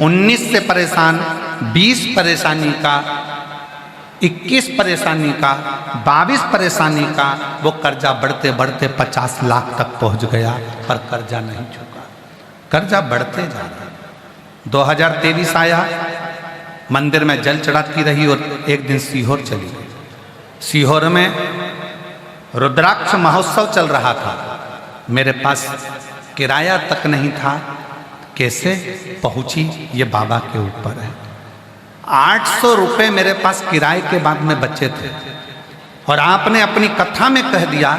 19 से परेशान, 20 परेशानी का, 21 परेशानी का, 22 परेशानी का, वो कर्जा बढ़ते बढ़ते 50 लाख तक पहुंच गया, पर कर्जा नहीं चुका। कर्जा बढ़ते जा रहा। 2023 आया, मंदिर में जल चढ़ाती रही और एक दिन सीहोर चली गई। सीहोर में रुद्राक्ष महोत्सव चल रहा था। मेरे पास किराया तक नहीं था। कैसे पहुंची ये बाबा के ऊपर है। 800 रुपये मेरे पास किराए के बाद में बचे थे। और आपने अपनी कथा में कह दिया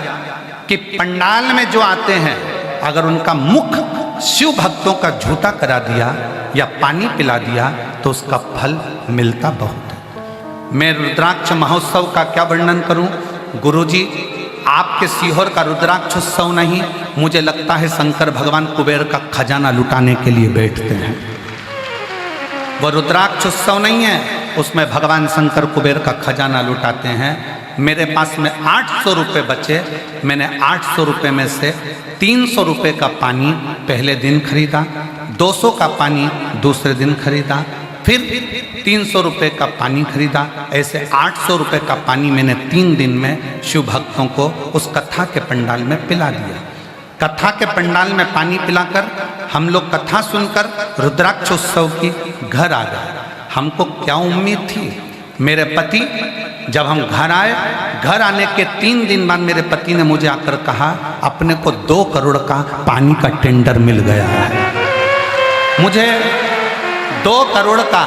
कि पंडाल में जो आते हैं, अगर उनका मुख शिव भक्तों का झूठा करा दिया या पानी पिला दिया तो उसका फल मिलता बहुत है। मैं रुद्राक्ष महोत्सव का क्या वर्णन करूं? गुरुजी, आपके सीहोर का रुद्राक्ष उत्सव नहीं, मुझे लगता है शंकर भगवान कुबेर का खजाना लुटाने के लिए बैठते हैं। वो रुद्राक्ष उत्सव नहीं है, उसमें भगवान शंकर कुबेर का खजाना लुटाते हैं। मेरे पास में 800 रुपये बचे। मैंने 800 रुपये में से 300 रुपये का पानी पहले दिन खरीदा, 200 का पानी दूसरे दिन खरीदा, फिर 300 रुपये का पानी खरीदा। ऐसे 800 रुपये का पानी मैंने 3 दिन में शिव भक्तों को उस कथा के पंडाल में पिला दिया। कथा के पंडाल में पानी पिलाकर हम लोग कथा सुनकर रुद्राक्ष उत्सव की घर आ गए। हमको क्या उम्मीद थी, मेरे पति जब हम घर आए, घर आने के 3 दिन बाद मेरे पति ने मुझे आकर कहा अपने को 2 करोड़ का पानी का टेंडर मिल गया है। मुझे 2 करोड़ का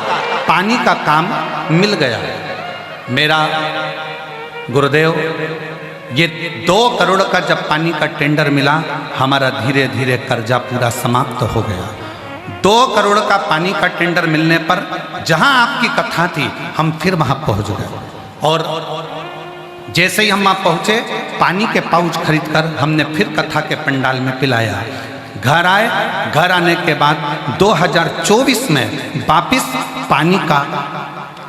पानी का काम मिल गया। मेरा गुरुदेव, ये 2 करोड़ का जब पानी का टेंडर मिला, हमारा धीरे धीरे कर्जा पूरा समाप्त हो गया। 2 करोड़ का पानी का टेंडर मिलने पर जहां आपकी कथा थी, हम फिर वहां पहुंच गए। और जैसे ही हम वहां पहुंचे, पानी के पाउच खरीदकर हमने फिर कथा के पंडाल में पिलाया। घर आए, घर आने के बाद 2024 में वापिस पानी का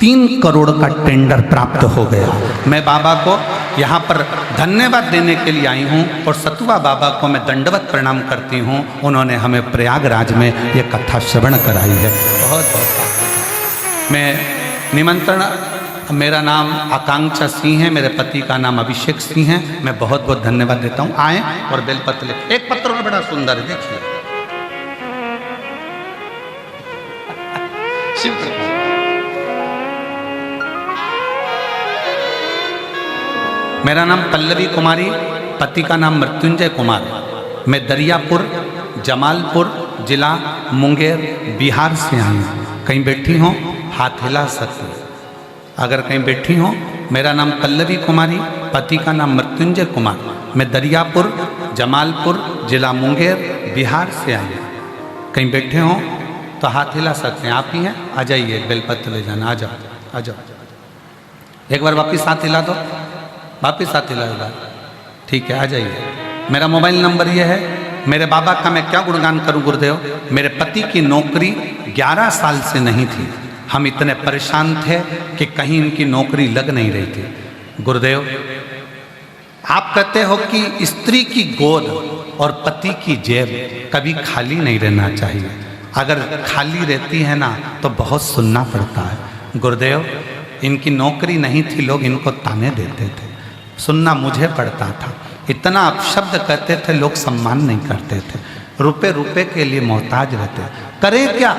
3 करोड़ का टेंडर प्राप्त हो गया। मैं बाबा को यहाँ पर धन्यवाद देने के लिए आई हूँ और सतुआ बाबा को मैं दंडवत प्रणाम करती हूँ। उन्होंने हमें प्रयागराज में ये कथा श्रवण कराई है। बहुत बहुत मैं निमंत्रण, मेरा नाम आकांक्षा सिंह है, मेरे पति का नाम अभिषेक सिंह है। मैं बहुत बहुत धन्यवाद देता हूँ। आए और बेलपत्र ले। एक पत्र और बड़ा सुंदर है, देखिए। मेरा नाम पल्लवी कुमारी, पति का नाम मृत्युंजय कुमार। मैं दरियापुर, जमालपुर जिला मुंगेर, बिहार से आई हूँ। कहीं बैठी हो हाथ हिला सकती, अगर कहीं बैठी हो। मेरा नाम पल्लवी कुमारी, पति का नाम मृत्युंजय कुमार। मैं दरियापुर, जमालपुर जिला मुंगेर, बिहार से आई हूँ। कहीं बैठे हो तो हाथ हिला सकते हैं। आप ही हैं, आ जाइए, बेलपत्र ले जाना। आ जाओ, आ जाओ। एक बार वापिस हाथ हिला दो, वापिस हाथ हिला दो। ठीक है, आ जाइए। मेरा मोबाइल नंबर ये है। मेरे बाबा का मैं क्या गुणगान करूं गुरुदेव। मेरे पति की नौकरी 11 साल से नहीं थी। हम इतने परेशान थे कि कहीं इनकी नौकरी लग नहीं रही थी। गुरुदेव, आप कहते हो कि स्त्री की गोद और पति की जेब कभी खाली नहीं रहना चाहिए। अगर खाली रहती है ना तो बहुत सुनना पड़ता है। गुरुदेव, इनकी नौकरी नहीं थी, लोग इनको ताने देते थे, सुनना मुझे पड़ता था। इतना अपशब्द कहते थे, लोग सम्मान नहीं करते थे। रुपए रुपए के लिए मोहताज रहते। करें क्या?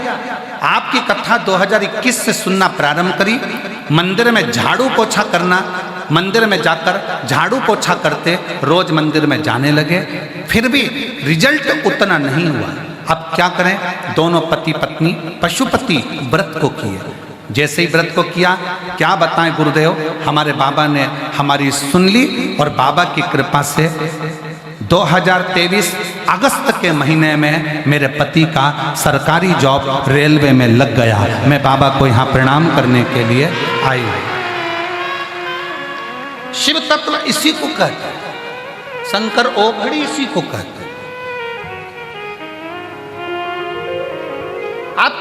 आपकी कथा 2021 से सुनना प्रारंभ करी। मंदिर में झाड़ू पोछा करना, मंदिर में जाकर झाड़ू पोछा करते, रोज मंदिर में जाने लगे। फिर भी रिजल्ट उतना नहीं हुआ। अब क्या करें? दोनों पति पत्नी पशुपति व्रत को किए। जैसे ही व्रत को किया, क्या बताएं गुरुदेव, हमारे बाबा ने हमारी सुन ली और बाबा की कृपा से 2023 अगस्त के महीने में मेरे पति का सरकारी जॉब रेलवे में लग गया। मैं बाबा को यहाँ प्रणाम करने के लिए आई हूँ। शिव तत्व इसी को कहते हैं, शंकर ओघड़ी इसी को कहते हैं। आप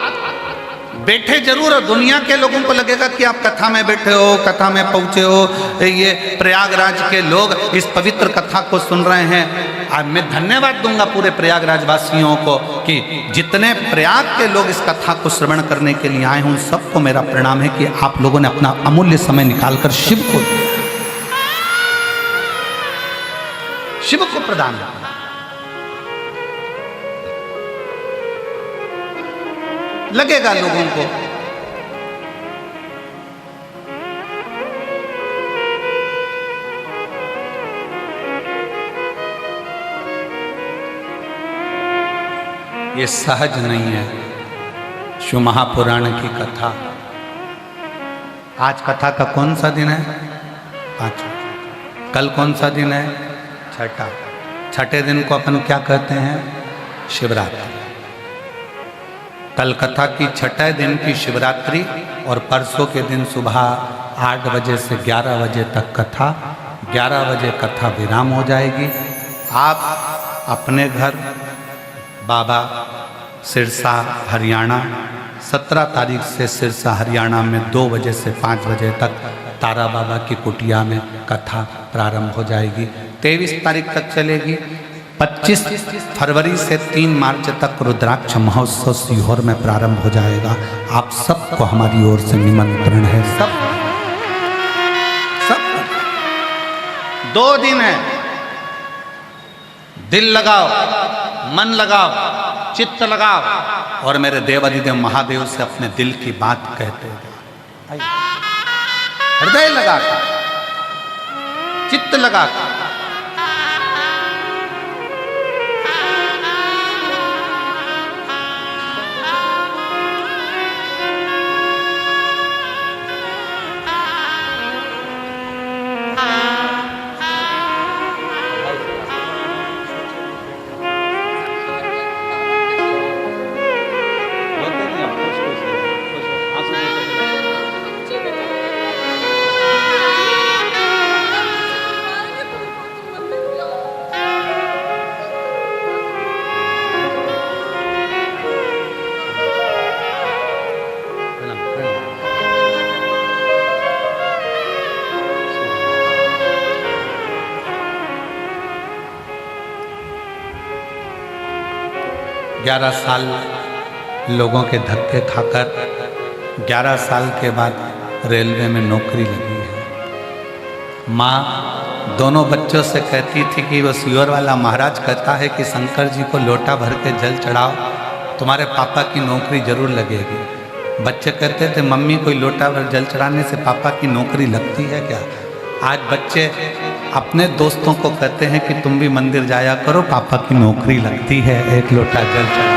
बैठे जरूर और दुनिया के लोगों को लगेगा कि आप कथा में बैठे हो, कथा में पहुंचे हो, ये प्रयागराज के लोग इस पवित्र कथा को सुन रहे हैं। आज मैं धन्यवाद दूंगा पूरे प्रयागराज वासियों को कि जितने प्रयाग के लोग इस कथा को श्रवण करने के लिए आए हों, सबको मेरा प्रणाम है कि आप लोगों ने अपना अमूल्य समय निकालकर शिव को प्रदान किया। लगेगा लोगों को ये सहज नहीं है। शिव महापुराण की कथा, आज कथा का कौन सा दिन है? 5वां। कल कौन सा दिन है? 6ठा। छठे दिन को अपन क्या कहते हैं? शिवरात्रि। कल कथा की 6ठे दिन की शिवरात्रि और परसों के दिन सुबह 8 बजे से 11 बजे तक कथा। 11 बजे कथा विराम हो जाएगी। आप अपने घर बाबा सिरसा हरियाणा, 17 तारीख से सिरसा हरियाणा में 2 बजे से 5 बजे तक तारा बाबा की कुटिया में कथा प्रारंभ हो जाएगी। 23 तारीख तक चलेगी। 25 फरवरी से 3 मार्च तक रुद्राक्ष महोत्सव सीहोर में प्रारंभ हो जाएगा। आप सबको हमारी ओर से निमंत्रण है। सब 2 दिन है। दिल लगाओ, मन लगाओ, चित्त लगाओ और मेरे देवाधिदेव महादेव से अपने दिल की बात कहते हो। हृदय लगाकर, चित्त लगाकर। ग्यारह साल लोगों के धक्के खाकर 11 साल के बाद रेलवे में नौकरी लगी है। माँ दोनों बच्चों से कहती थी कि वो सीहोर वाला महाराज कहता है कि शंकर जी को लोटा भर के जल चढ़ाओ, तुम्हारे पापा की नौकरी जरूर लगेगी। बच्चे कहते थे मम्मी कोई लोटा भर जल चढ़ाने से पापा की नौकरी लगती है क्या? आज बच्चे अपने दोस्तों को कहते हैं कि तुम भी मंदिर जाया करो, पापा की नौकरी लगती है एक लोटा जल चढ़ा।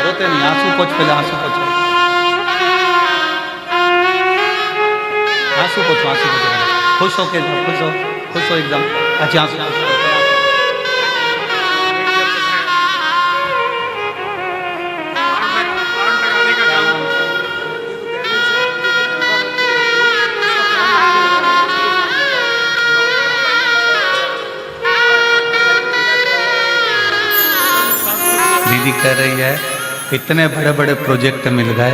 रोते नहीं, आंसू पोंछ, पहले आंसू पोंछो, आंसू पोंछो, आंसू पोंछो। खुश हो के जाओ, खुश हो एकदम। अच्छा आंसू पोंछो। दीदी कह रही है इतने बड़े बड़े प्रोजेक्ट मिल गए,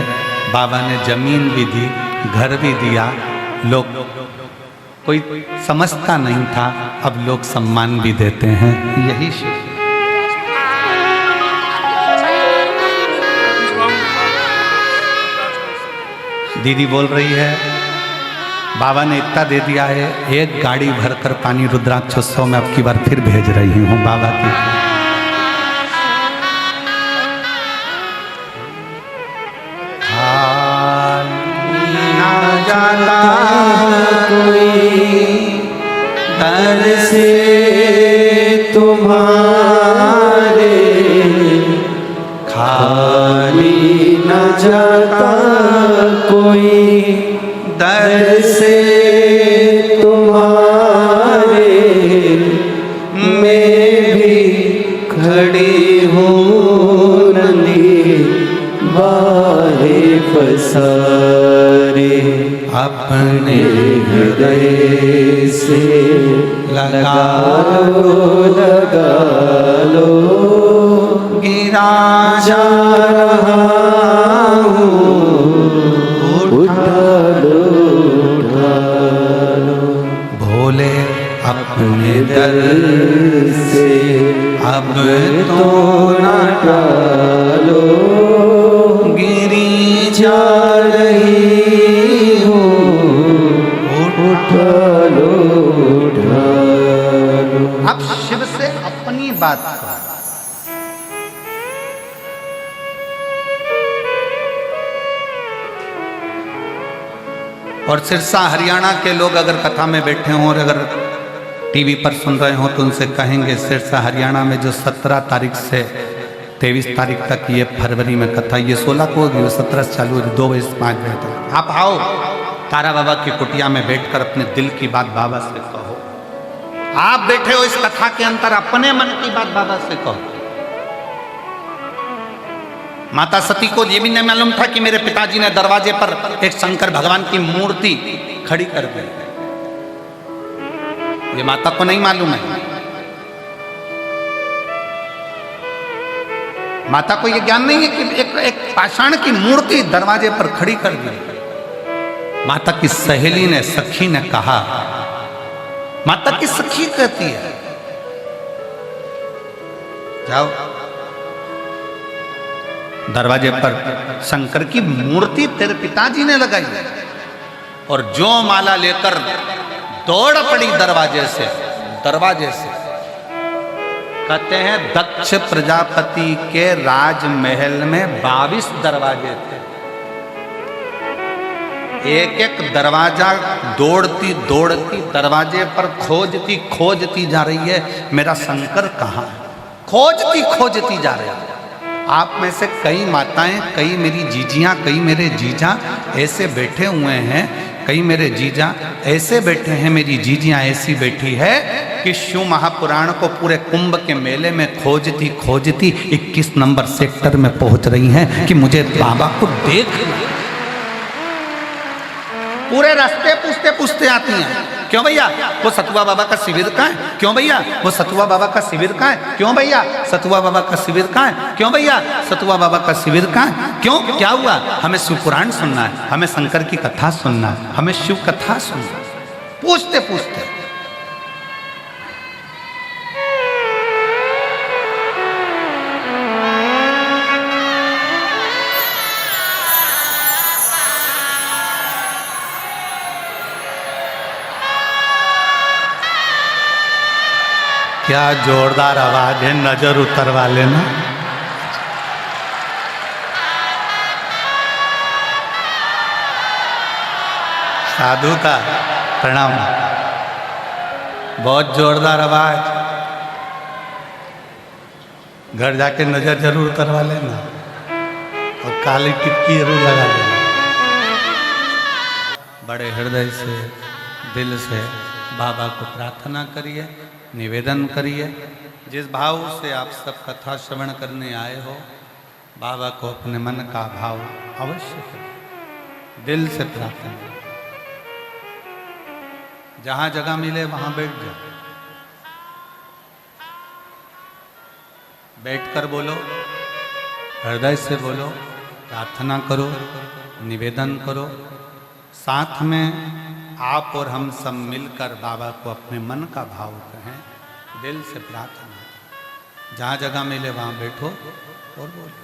बाबा ने जमीन भी दी, घर भी दिया, लोग कोई समझता नहीं था, अब लोग सम्मान भी देते हैं। यही दीदी बोल रही है बाबा ने इतना दे दिया है, एक गाड़ी भरकर पानी रुद्राक्षोत्सव में अब की बार फिर भेज रही हूँ बाबा की। जाता कोई दर से तुम्हारे, खाली न जाता कोई दर से तुम्हारे, मैं भी खड़ी हूँ नंदी बाहे पसारे, अपने हृदय से लगा लो, गिरा जा रहा हूँ, उठा लो, भोले अपने दर से अब तो न टालो, गिरी जा रही हूँ, उठा लो। अब शिव से अपनी बात करो। और सिरसा हरियाणा के लोग अगर कथा में बैठे हों और अगर टीवी पर सुन रहे हो तो उनसे कहेंगे सिरसा हरियाणा में जो 17 तारीख से 23 तारीख तक ये फरवरी में कथा, ये 16 को होगी, 17 से चालू होगी, 2 बजे से 5 बजे तक। आप आओ, तारा बाबा की कुटिया में बैठकर अपने दिल की बात बाबा से कहो। आप बैठे हो इस कथा के अंदर, अपने मन की बात बाबा से कहो। माता सती को ये भी नहीं मालूम था कि मेरे पिताजी ने दरवाजे पर एक शंकर भगवान की मूर्ति खड़ी कर दी। ये माता को नहीं मालूम है। माता को ये ज्ञान नहीं है कि एक पाषाण की मूर्ति दरवाजे पर खड़ी कर दी। माता की सहेली ने, सखी ने कहा, माता की सखी कहती है, जाओ दरवाजे पर शंकर की मूर्ति तेरे पिताजी ने लगाई है। और जो माला लेकर दौड़ पड़ी दरवाजे से। कहते हैं दक्ष प्रजापति के राजमहल में 22 दरवाजे थे। एक एक दरवाजा दौड़ती दरवाजे पर खोजती जा रही है, मेरा शंकर कहाँ है? खोजती जा रही है। आप में से कई माताएं, कई मेरी जीजियां, कई मेरे जीजा ऐसे बैठे हुए हैं, कई मेरे जीजा ऐसे बैठे हैं, मेरी जीजियां ऐसी बैठी है कि शिव महापुराण को पूरे कुंभ के मेले में खोजती 21 नंबर सेक्टर में पहुंच रही हैं कि मुझे बाबा को देख। पूरे रास्ते पूछते आती हैं, क्यों भैया वो सतुआ बाबा का शिविर कहाँ है? क्यों भैया वो सतुआ बाबा का शिविर कहाँ है? क्यों भैया सतुआ बाबा का शिविर कहाँ है? क्यों भैया सतुआ बाबा का शिविर कहाँ है? क्यों, क्या हुआ? हमें शिव पुराण सुनना है, हमें शंकर की कथा सुनना है, हमें शिव कथा सुनना है। पूछते क्या जोरदार आवाज है, नजर उतरवा लेना। साधु का प्रणाम। बहुत जोरदार आवाज, घर जाके नजर जरूर उतरवा लेना और काली टिक्की जरूर लगा लेना। बड़े हृदय से, दिल से बाबा को प्रार्थना करिए, निवेदन करिए। जिस भाव से आप सब कथा श्रवण करने आए हो, बाबा को अपने मन का भाव अवश्य करिए, दिल से प्रार्थना। जहां जगह मिले वहां बैठ जाओ, बैठकर बोलो, हृदय से बोलो, प्रार्थना करो, निवेदन करो। साथ में आप और हम सब मिलकर बाबा को अपने मन का भाव कहें, दिल से प्रार्थना। जहाँ जगह मिले वहाँ बैठो और बोलो।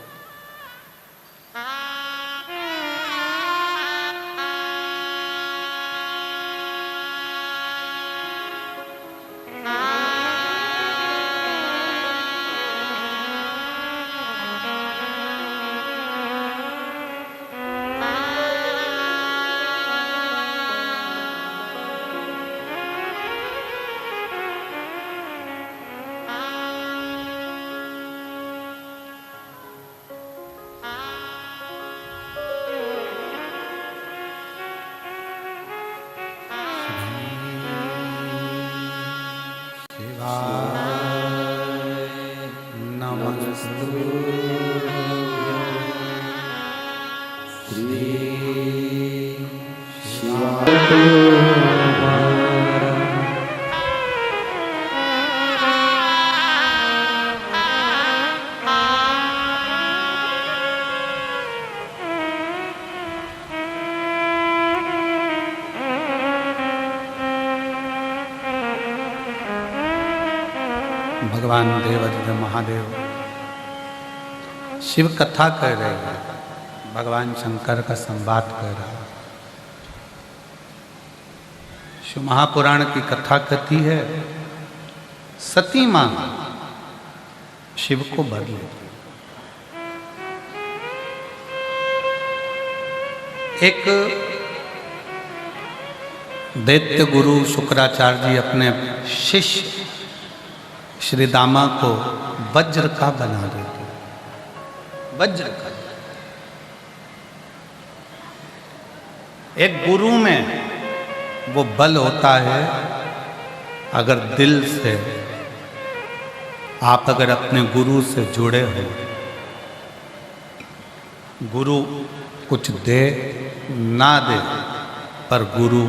भगवान देवाधिदेव महादेव शिव कथा कह रहे हैं, भगवान शंकर का संवाद कह रहा है। शिव महापुराण की कथा कहती है, सती मां शिव को वर लेती। एक दैत्य गुरु शुक्राचार्य जी अपने शिष्य श्री दामा को वज्र का बना देते। वज्र का एक गुरु में वो बल होता है, अगर दिल से आप अगर अपने गुरु से जुड़े हो, गुरु कुछ दे ना दे पर गुरु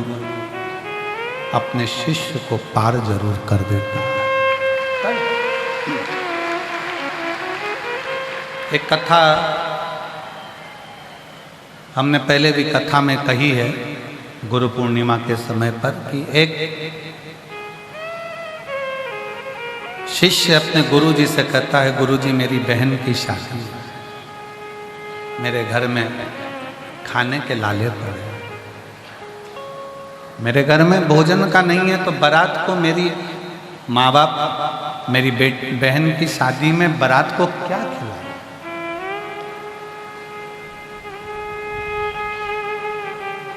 अपने शिष्य को पार जरूर कर देता है। एक कथा हमने पहले भी कथा में कही है गुरु पूर्णिमा के समय पर कि एक शिष्य अपने गुरु जी से कहता है, गुरु जी मेरी बहन की शादी है, मेरे घर में खाने के लाले पड़े, मेरे घर में भोजन का नहीं है, तो बारात को मेरी माँ बाप मेरी बहन की शादी में बारात को क्या खिलाए।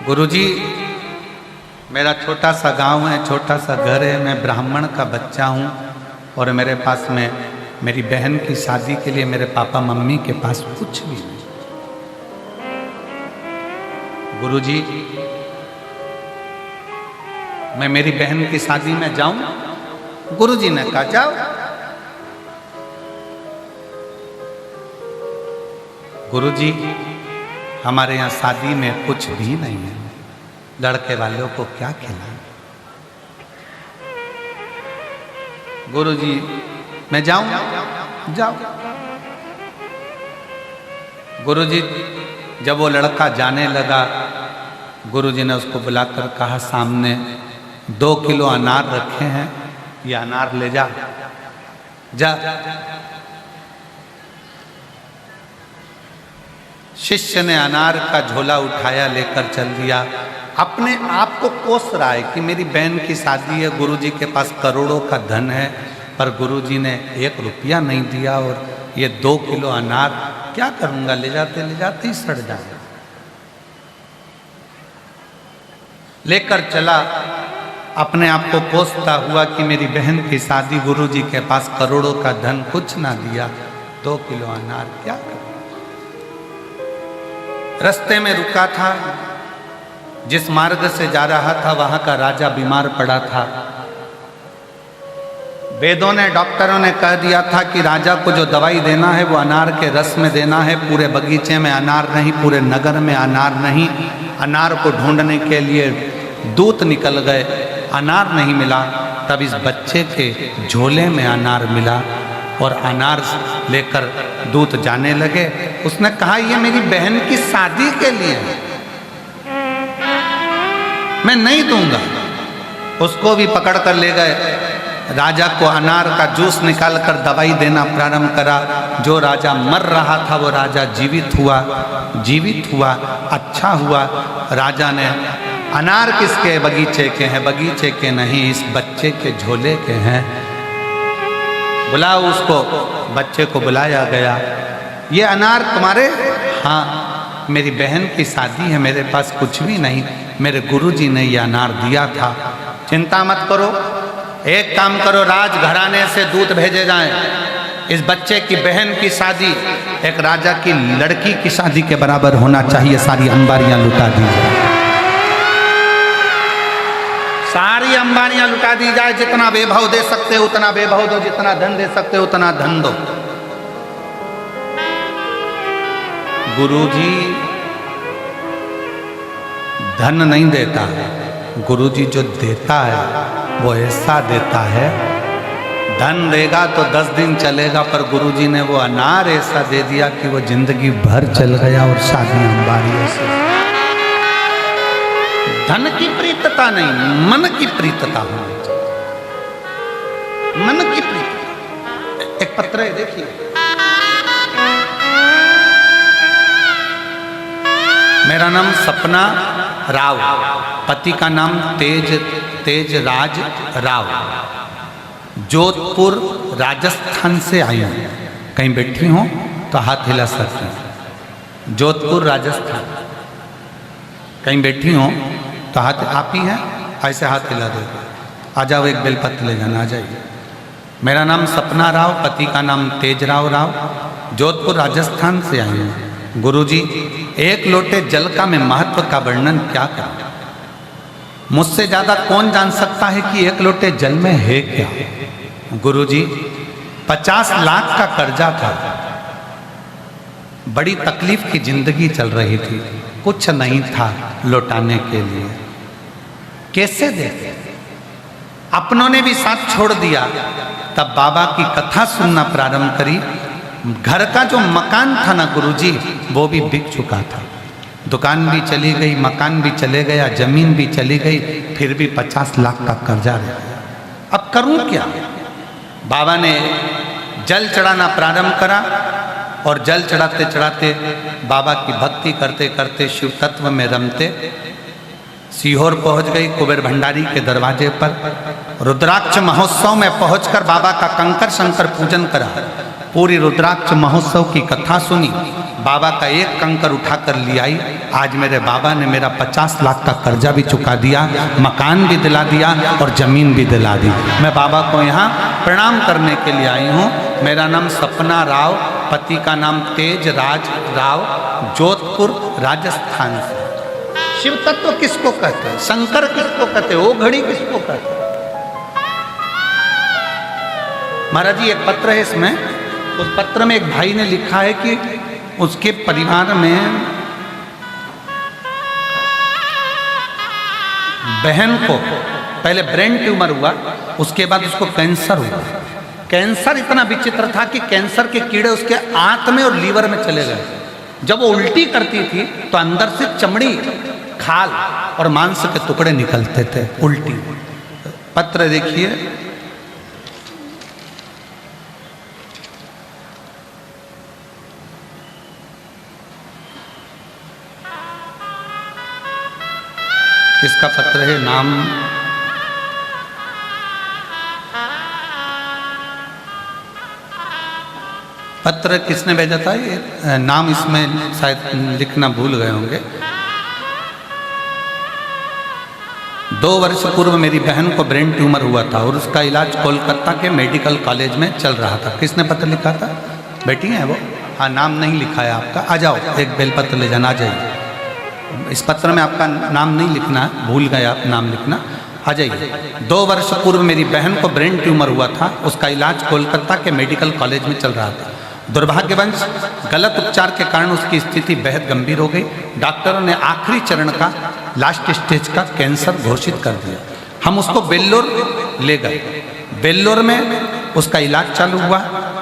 गुरुजी मेरा छोटा सा गांव है, छोटा सा घर है, मैं ब्राह्मण का बच्चा हूँ और मेरे पास में मेरी बहन की शादी के लिए मेरे पापा मम्मी के पास कुछ भी नहीं। गुरुजी मैं मेरी बहन की शादी में जाऊं? गुरुजी ने कहा जाओ। गुरुजी हमारे यहाँ शादी में कुछ भी नहीं है, लड़के वालों को क्या खिलाएं? गुरुजी मैं जाऊं? जाओ। गुरुजी जब वो लड़का जाने लगा, गुरुजी ने उसको बुलाकर कहा, सामने 2 किलो अनार रखे हैं, ये अनार ले जा। शिष्य ने अनार का झोला उठाया, लेकर चल दिया। अपने आप को कोस रहा है कि मेरी बहन की शादी है, गुरुजी के पास करोड़ों का धन है, पर गुरुजी ने 1 रुपया नहीं दिया और ये 2 किलो अनार क्या करूंगा, ले जाते ही सड़ जाएगा। लेकर चला, अपने आप को कोसता हुआ कि मेरी बहन की शादी, गुरुजी के पास करोड़ों का धन, कुछ ना दिया, 2 किलो अनार क्या करूं। रास्ते में रुका था, जिस मार्ग से जा रहा था वहां का राजा बीमार पड़ा था। वेदों ने, डॉक्टरों ने कह दिया था कि राजा को जो दवाई देना है वो अनार के रस में देना है। पूरे बगीचे में अनार नहीं, पूरे नगर में अनार नहीं। अनार को ढूंढने के लिए दूत निकल गए, अनार नहीं मिला। तब इस बच्चे के झोले में अनार मिला और अनार लेकर दूत जाने लगे। उसने कहा, ये मेरी बहन की शादी के लिए है, मैं नहीं दूंगा। उसको भी पकड़ कर ले गए। राजा को अनार का जूस निकालकर दवाई देना प्रारंभ करा। जो राजा मर रहा था वो राजा जीवित हुआ, अच्छा हुआ। राजा ने, अनार किसके बगीचे के हैं? बगीचे के नहीं, इस बच्चे के झोले के हैं, बुलाओ उसको। बच्चे को बुलाया गया। ये अनार तुम्हारे? हाँ, मेरी बहन की शादी है, मेरे पास कुछ भी नहीं, मेरे गुरुजी ने ये अनार दिया था। चिंता मत करो, एक काम करो, राजघराने से दूत भेजे जाएं। इस बच्चे की बहन की शादी एक राजा की लड़की की शादी के बराबर होना चाहिए। सारी अंबारियां लुटा दी जाए, सारी अंबारियां लुटा दी जाए। जितना वैभव दे सकते हो उतना वैभव दो, जितना धन दे सकते हो उतना धन दो। गुरुजी धन नहीं देता, गुरुजी जो देता है वो ऐसा देता है, धन देगा तो 10 दिन चलेगा, पर गुरुजी ने वो अनार ऐसा दे दिया कि वो जिंदगी भर चल गया। और शादी अंबारी से धन की प्रीतता नहीं, मन की प्रीतता होनी चाहिए, मन की प्रीतता। एक पत्र है, देखिए, मेरा नाम सपना राव, पति का नाम तेजराज राव, जोधपुर राजस्थान से आई हूँ। कहीं बैठी हो तो हाथ हिला सकते हैं। जोधपुर राजस्थान, कहीं बैठी हो तो हाथ, आप ही हैं, ऐसे हाथ हिला दो। आ जाओ, एक बेलपत्र ले जाना, आ जाइए। मेरा नाम सपना राव, पति का नाम तेजराव राव, जोधपुर राजस्थान से आई हूँ। गुरुजी, 1 लोटे जल का मैं महत्व का वर्णन क्या करूं? मुझसे ज्यादा कौन जान सकता है कि 1 लोटे जल में है क्या? गुरुजी, 50 लाख का कर्जा था, बड़ी तकलीफ की जिंदगी चल रही थी, कुछ नहीं था लौटाने के लिए, कैसे दे? अपनों ने भी साथ छोड़ दिया, तब बाबा की कथा सुनना प्रारंभ करी। घर का जो मकान था ना गुरुजी, वो भी बिक चुका था। दुकान भी चली गई, मकान भी चले गया, जमीन भी चली गई, फिर भी 50 लाख का कर्जा रह गया। अब करूं क्या? बाबा ने जल चढ़ाना प्रारंभ करा और जल चढ़ाते चढ़ाते बाबा की भक्ति करते करते शिव तत्व में रमते सीहोर पहुंच गई। कुबेर भंडारी के दरवाजे पर रुद्राक्ष महोत्सव में पहुंचकर बाबा का कंकर शंकर पूजन करा। पूरी रुद्राक्ष महोत्सव की कथा सुनी। बाबा का एक कंकर उठाकर ले आई। आज मेरे बाबा ने मेरा 50 लाख का कर्जा भी चुका दिया, मकान भी दिला दिया और जमीन भी दिला दी। मैं बाबा को यहाँ प्रणाम करने के लिए आई हूँ। मेरा नाम सपना राव, पति का नाम तेज राज राव, जोधपुर राजस्थान से। शिव तत्व किसको कहते हैं? शंकर किसको कहते हैं? वो घड़ी किसको कहते हैं? महाराज जी एक पत्र है इसमें, उस पत्र में एक भाई ने लिखा है कि उसके परिवार में बहन को पहले ब्रेन ट्यूमर हुआ, उसके बाद उसको कैंसर हुआ। कैंसर इतना विचित्र था कि कैंसर के कीड़े उसके आंत में और लीवर में चले गए। जब वो उल्टी करती थी तो अंदर से चमड़ी, खाल और मांस के टुकड़े निकलते थे उल्टी। पत्र देखिए, किसका पत्र है? नाम पत्र किसने भेजा था? ये नाम इसमें शायद लिखना भूल गए होंगे। 2 वर्ष पूर्व मेरी बहन को ब्रेन ट्यूमर हुआ था और उसका इलाज कोलकाता के मेडिकल कॉलेज में चल रहा था। किसने पत्र लिखा था? बेटी है वो? हाँ, नाम नहीं लिखा है आपका। आ जाओ, एक बेलपत्र ले जाना, आ जाइए। इस पत्र में आपका नाम नहीं लिखना, भूल गए आप नाम लिखना। आ जाइए। 2 वर्ष पूर्व मेरी बहन को ब्रेन ट्यूमर हुआ था। उसका इलाज कोलकाता के मेडिकल कॉलेज में चल रहा था। दुर्भाग्यवश गलत उपचार के कारण उसकी स्थिति बेहद गंभीर हो गई। डॉक्टरों ने आखिरी चरण का, लास्ट स्टेज का कैंसर घोषित कर दिया। हम उसको बेल्लोर ले गए। बेल्लोर में उसका इलाज चालू हुआ।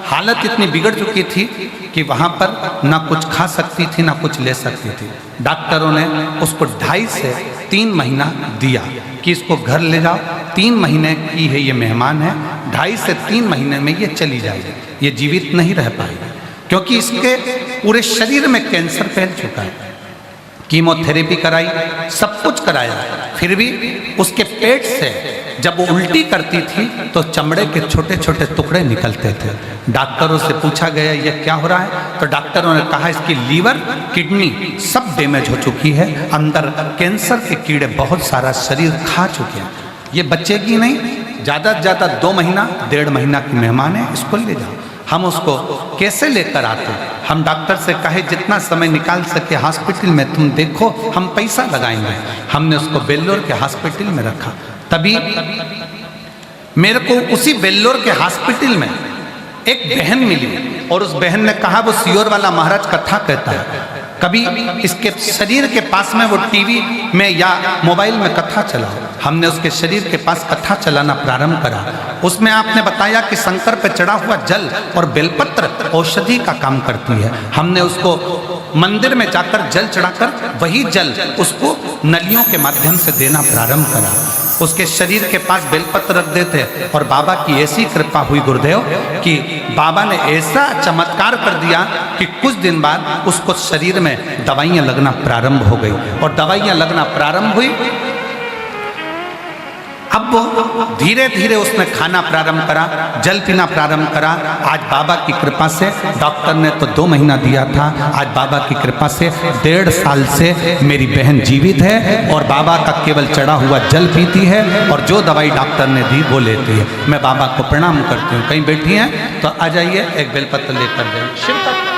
हालत इतनी बिगड़ चुकी थी कि वहाँ पर ना कुछ खा सकती थी ना कुछ ले सकती थी। डॉक्टरों ने उसको 2.5 से 3 महीना दिया कि इसको घर ले जाओ, 3 महीने की है ये मेहमान है, 2.5 से 3 महीने में ये चली जाएगी, ये जीवित नहीं रह पाएगी, क्योंकि इसके पूरे शरीर में कैंसर फैल चुका है। कीमोथेरेपी कराई, सब कुछ कराया, फिर भी उसके पेट से जब वो उल्टी करती थी तो चमड़े के छोटे छोटे टुकड़े निकलते थे। डॉक्टरों से पूछा गया ये क्या हो रहा है, तो डॉक्टरों ने कहा इसकी लीवर, किडनी सब डैमेज हो चुकी है, अंदर कैंसर के कीड़े बहुत सारा शरीर खा चुके हैं, ये बचेगी नहीं, ज़्यादा से ज़्यादा 2 महीना 1.5 महीना की मेहमान है, इसको ले जाओ। हम उसको कैसे लेकर आते? हम डॉक्टर से कहे जितना समय निकाल सके हॉस्पिटल में तुम देखो, हम पैसा लगाएंगे। हमने उसको बेल्लोर के हॉस्पिटल में रखा। तभी मेरे को उसी बेल्लोर के हॉस्पिटल में एक बहन मिली और उस बहन ने कहा वो सियोर वाला महाराज कथा कहता है, कभी इसके शरीर के पास में वो टीवी में या मोबाइल में कथा चलाओ। हमने उसके शरीर के पास कथा चलाना प्रारंभ करा। उसमें आपने बताया कि शंकर पे चढ़ा हुआ जल और बेलपत्र औषधि का काम करती है। हमने उसको मंदिर में जाकर जल चढ़ाकर वही जल उसको नलियों के माध्यम से देना प्रारंभ करा। उसके शरीर के पास बेलपत्र रख देते और बाबा की ऐसी कृपा हुई गुरुदेव कि बाबा ने ऐसा चमत्कार कर दिया कि कुछ दिन बाद उसको शरीर में दवाइयाँ लगना प्रारंभ हो गई और दवाइयाँ लगना प्रारंभ हुई। अब वो धीरे धीरे उसने खाना प्रारंभ करा, जल पीना प्रारंभ करा। आज बाबा की कृपा से, डॉक्टर ने तो 2 महीना दिया था, आज बाबा की कृपा से 1.5 साल से मेरी बहन जीवित है और बाबा का केवल चढ़ा हुआ जल पीती है और जो दवाई डॉक्टर ने दी वो लेती है। मैं बाबा को प्रणाम करती हूँ। कहीं बैठी हैं तो आ जाइए, एक बेलपत्र लेकर जाइए। शंकर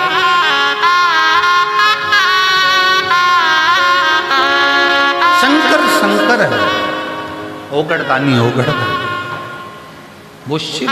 शंकर है, ओगड़दानी ओगड़दानी, वो शिव।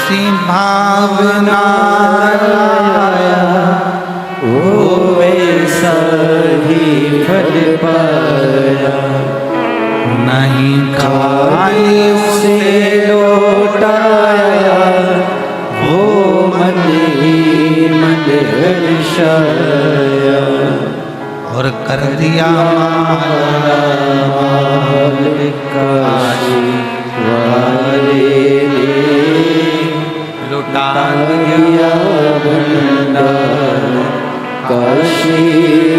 जैसी भावना लाया वो वैसा ही फल पाया। नहीं खाली उसे लौटाया वो मन ही मन हर्षाया। और कर दिया माल काशी वाले ने लुटा दिया भंडार काशी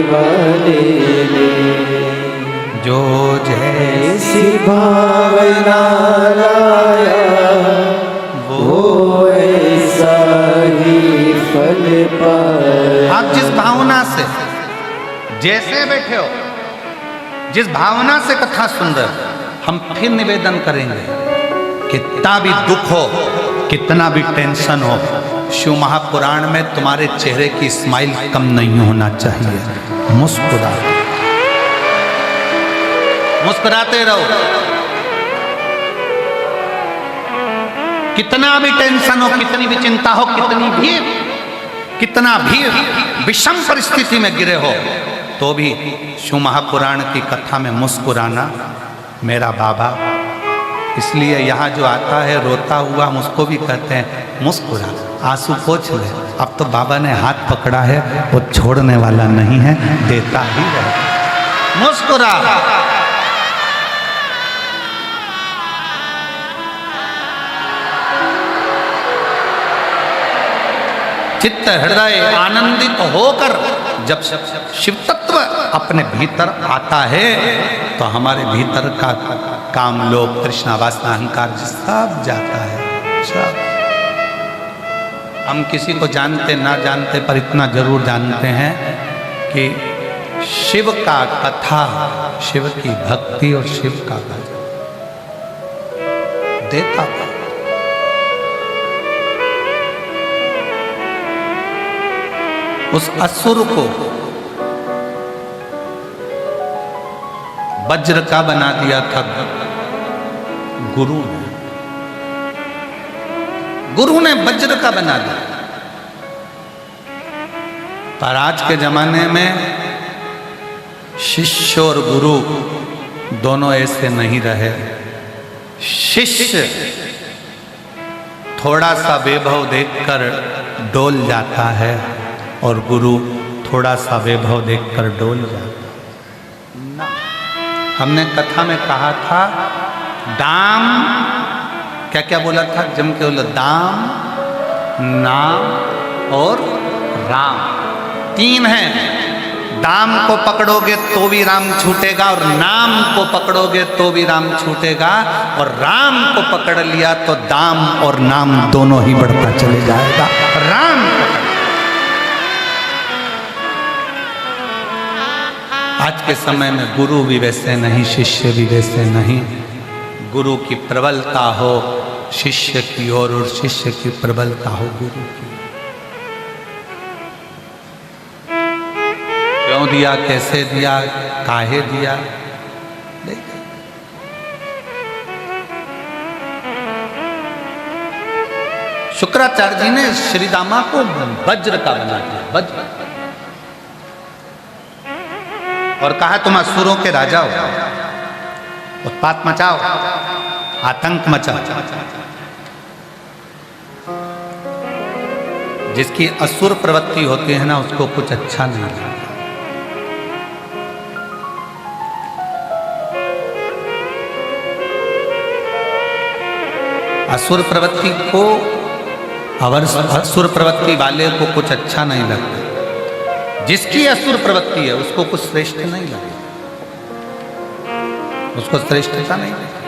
वाले ने। जो जैसी ऐसी भावना लाया वो ऐसा ही फल पाया। आप जिस भावना से जैसे बैठे हो, जिस भावना से कथा सुन रहे हो, हम फिर निवेदन करेंगे, कितना भी दुख हो, कितना भी टेंशन हो, शिव महापुराण में तुम्हारे चेहरे की स्माइल कम नहीं होना चाहिए। मुस्कुराते रहो। कितना भी टेंशन हो, कितनी भी चिंता हो, कितना भी विषम परिस्थिति में गिरे हो, तो भी शिव महापुराण की कथा में मुस्कुराना मेरा बाबा। इसलिए यहाँ जो आता है रोता हुआ, हम उसको भी कहते हैं मुस्कुरा, आंसू पोंछ ले। अब तो बाबा ने हाथ पकड़ा है, वो छोड़ने वाला नहीं है, देता ही है। मुस्कुरा। चित्त हृदय आनंदित होकर जब शिव तत्व अपने भीतर आता है तो हमारे भीतर का काम, लोभ, तृष्णा, वासना, अहंकार सब जाता है, सब। हम किसी को जानते ना जानते पर इतना जरूर जानते हैं कि शिव का कथा, शिव की भक्ति और शिव का भजन देता है। उस असुर को वज्र का बना दिया था गुरु ने वज्र का बना दिया। पर आज के जमाने में शिष्य और गुरु दोनों ऐसे नहीं रहे। शिष्य थोड़ा सा वैभव देखकर डोल जाता है और गुरु थोड़ा सा वैभव देखकर डोल जाता है। हमने कथा में कहा था दाम, क्या क्या बोला था, जम के बोला, दाम, नाम और राम, तीन हैं। दाम को पकड़ोगे तो भी राम छूटेगा, और नाम को पकड़ोगे तो भी राम छूटेगा, और राम को पकड़ लिया तो दाम और नाम दोनों ही बढ़ता चले जाएगा। राम आज के समय में गुरु भी वैसे नहीं, शिष्य भी वैसे नहीं। गुरु की प्रबलता हो शिष्य की ओर, और शिष्य की प्रबलता हो गुरु की। क्यों दिया, कैसे दिया, काहे दिया, शुक्राचार्य जी ने श्री दामा को वज्र का बना दिया, वज्र, और कहा तुम असुरों के राजा हो, उत्पात मचाओ, आतंक मचाओ। जिसकी असुर प्रवृत्ति होती है ना, उसको कुछ अच्छा नहीं लगता। असुर प्रवृत्ति को, असुर प्रवृत्ति वाले को कुछ अच्छा नहीं लगता। जिसकी असुर प्रवृत्ति है उसको कुछ श्रेष्ठ नहीं लगता, उसको श्रेष्ठता नहीं लगती।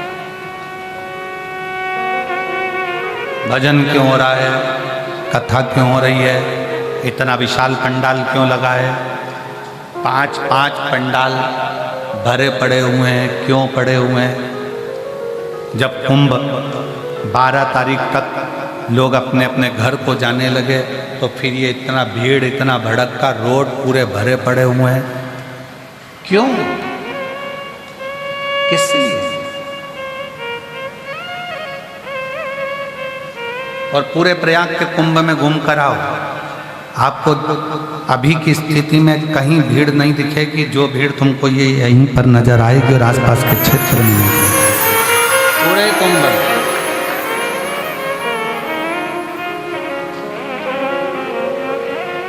भजन क्यों हो रहा है, कथा क्यों हो रही है, इतना विशाल पंडाल क्यों लगा है, 5-5 पंडाल भरे पड़े हुए हैं, क्यों पड़े हुए हैं? जब कुंभ 12 तारीख तक लोग अपने अपने घर को जाने लगे तो फिर ये इतना भीड़, इतना भड़का, रोड पूरे भरे पड़े हुए हैं, क्यों, किस लिए? और पूरे प्रयाग के कुंभ में घूम कर आओ, आपको अभी की स्थिति में कहीं भीड़ नहीं दिखेगी। जो भीड़ तुमको ये यहीं पर नजर आएगी और आसपास के क्षेत्र में पूरे कुंभ में।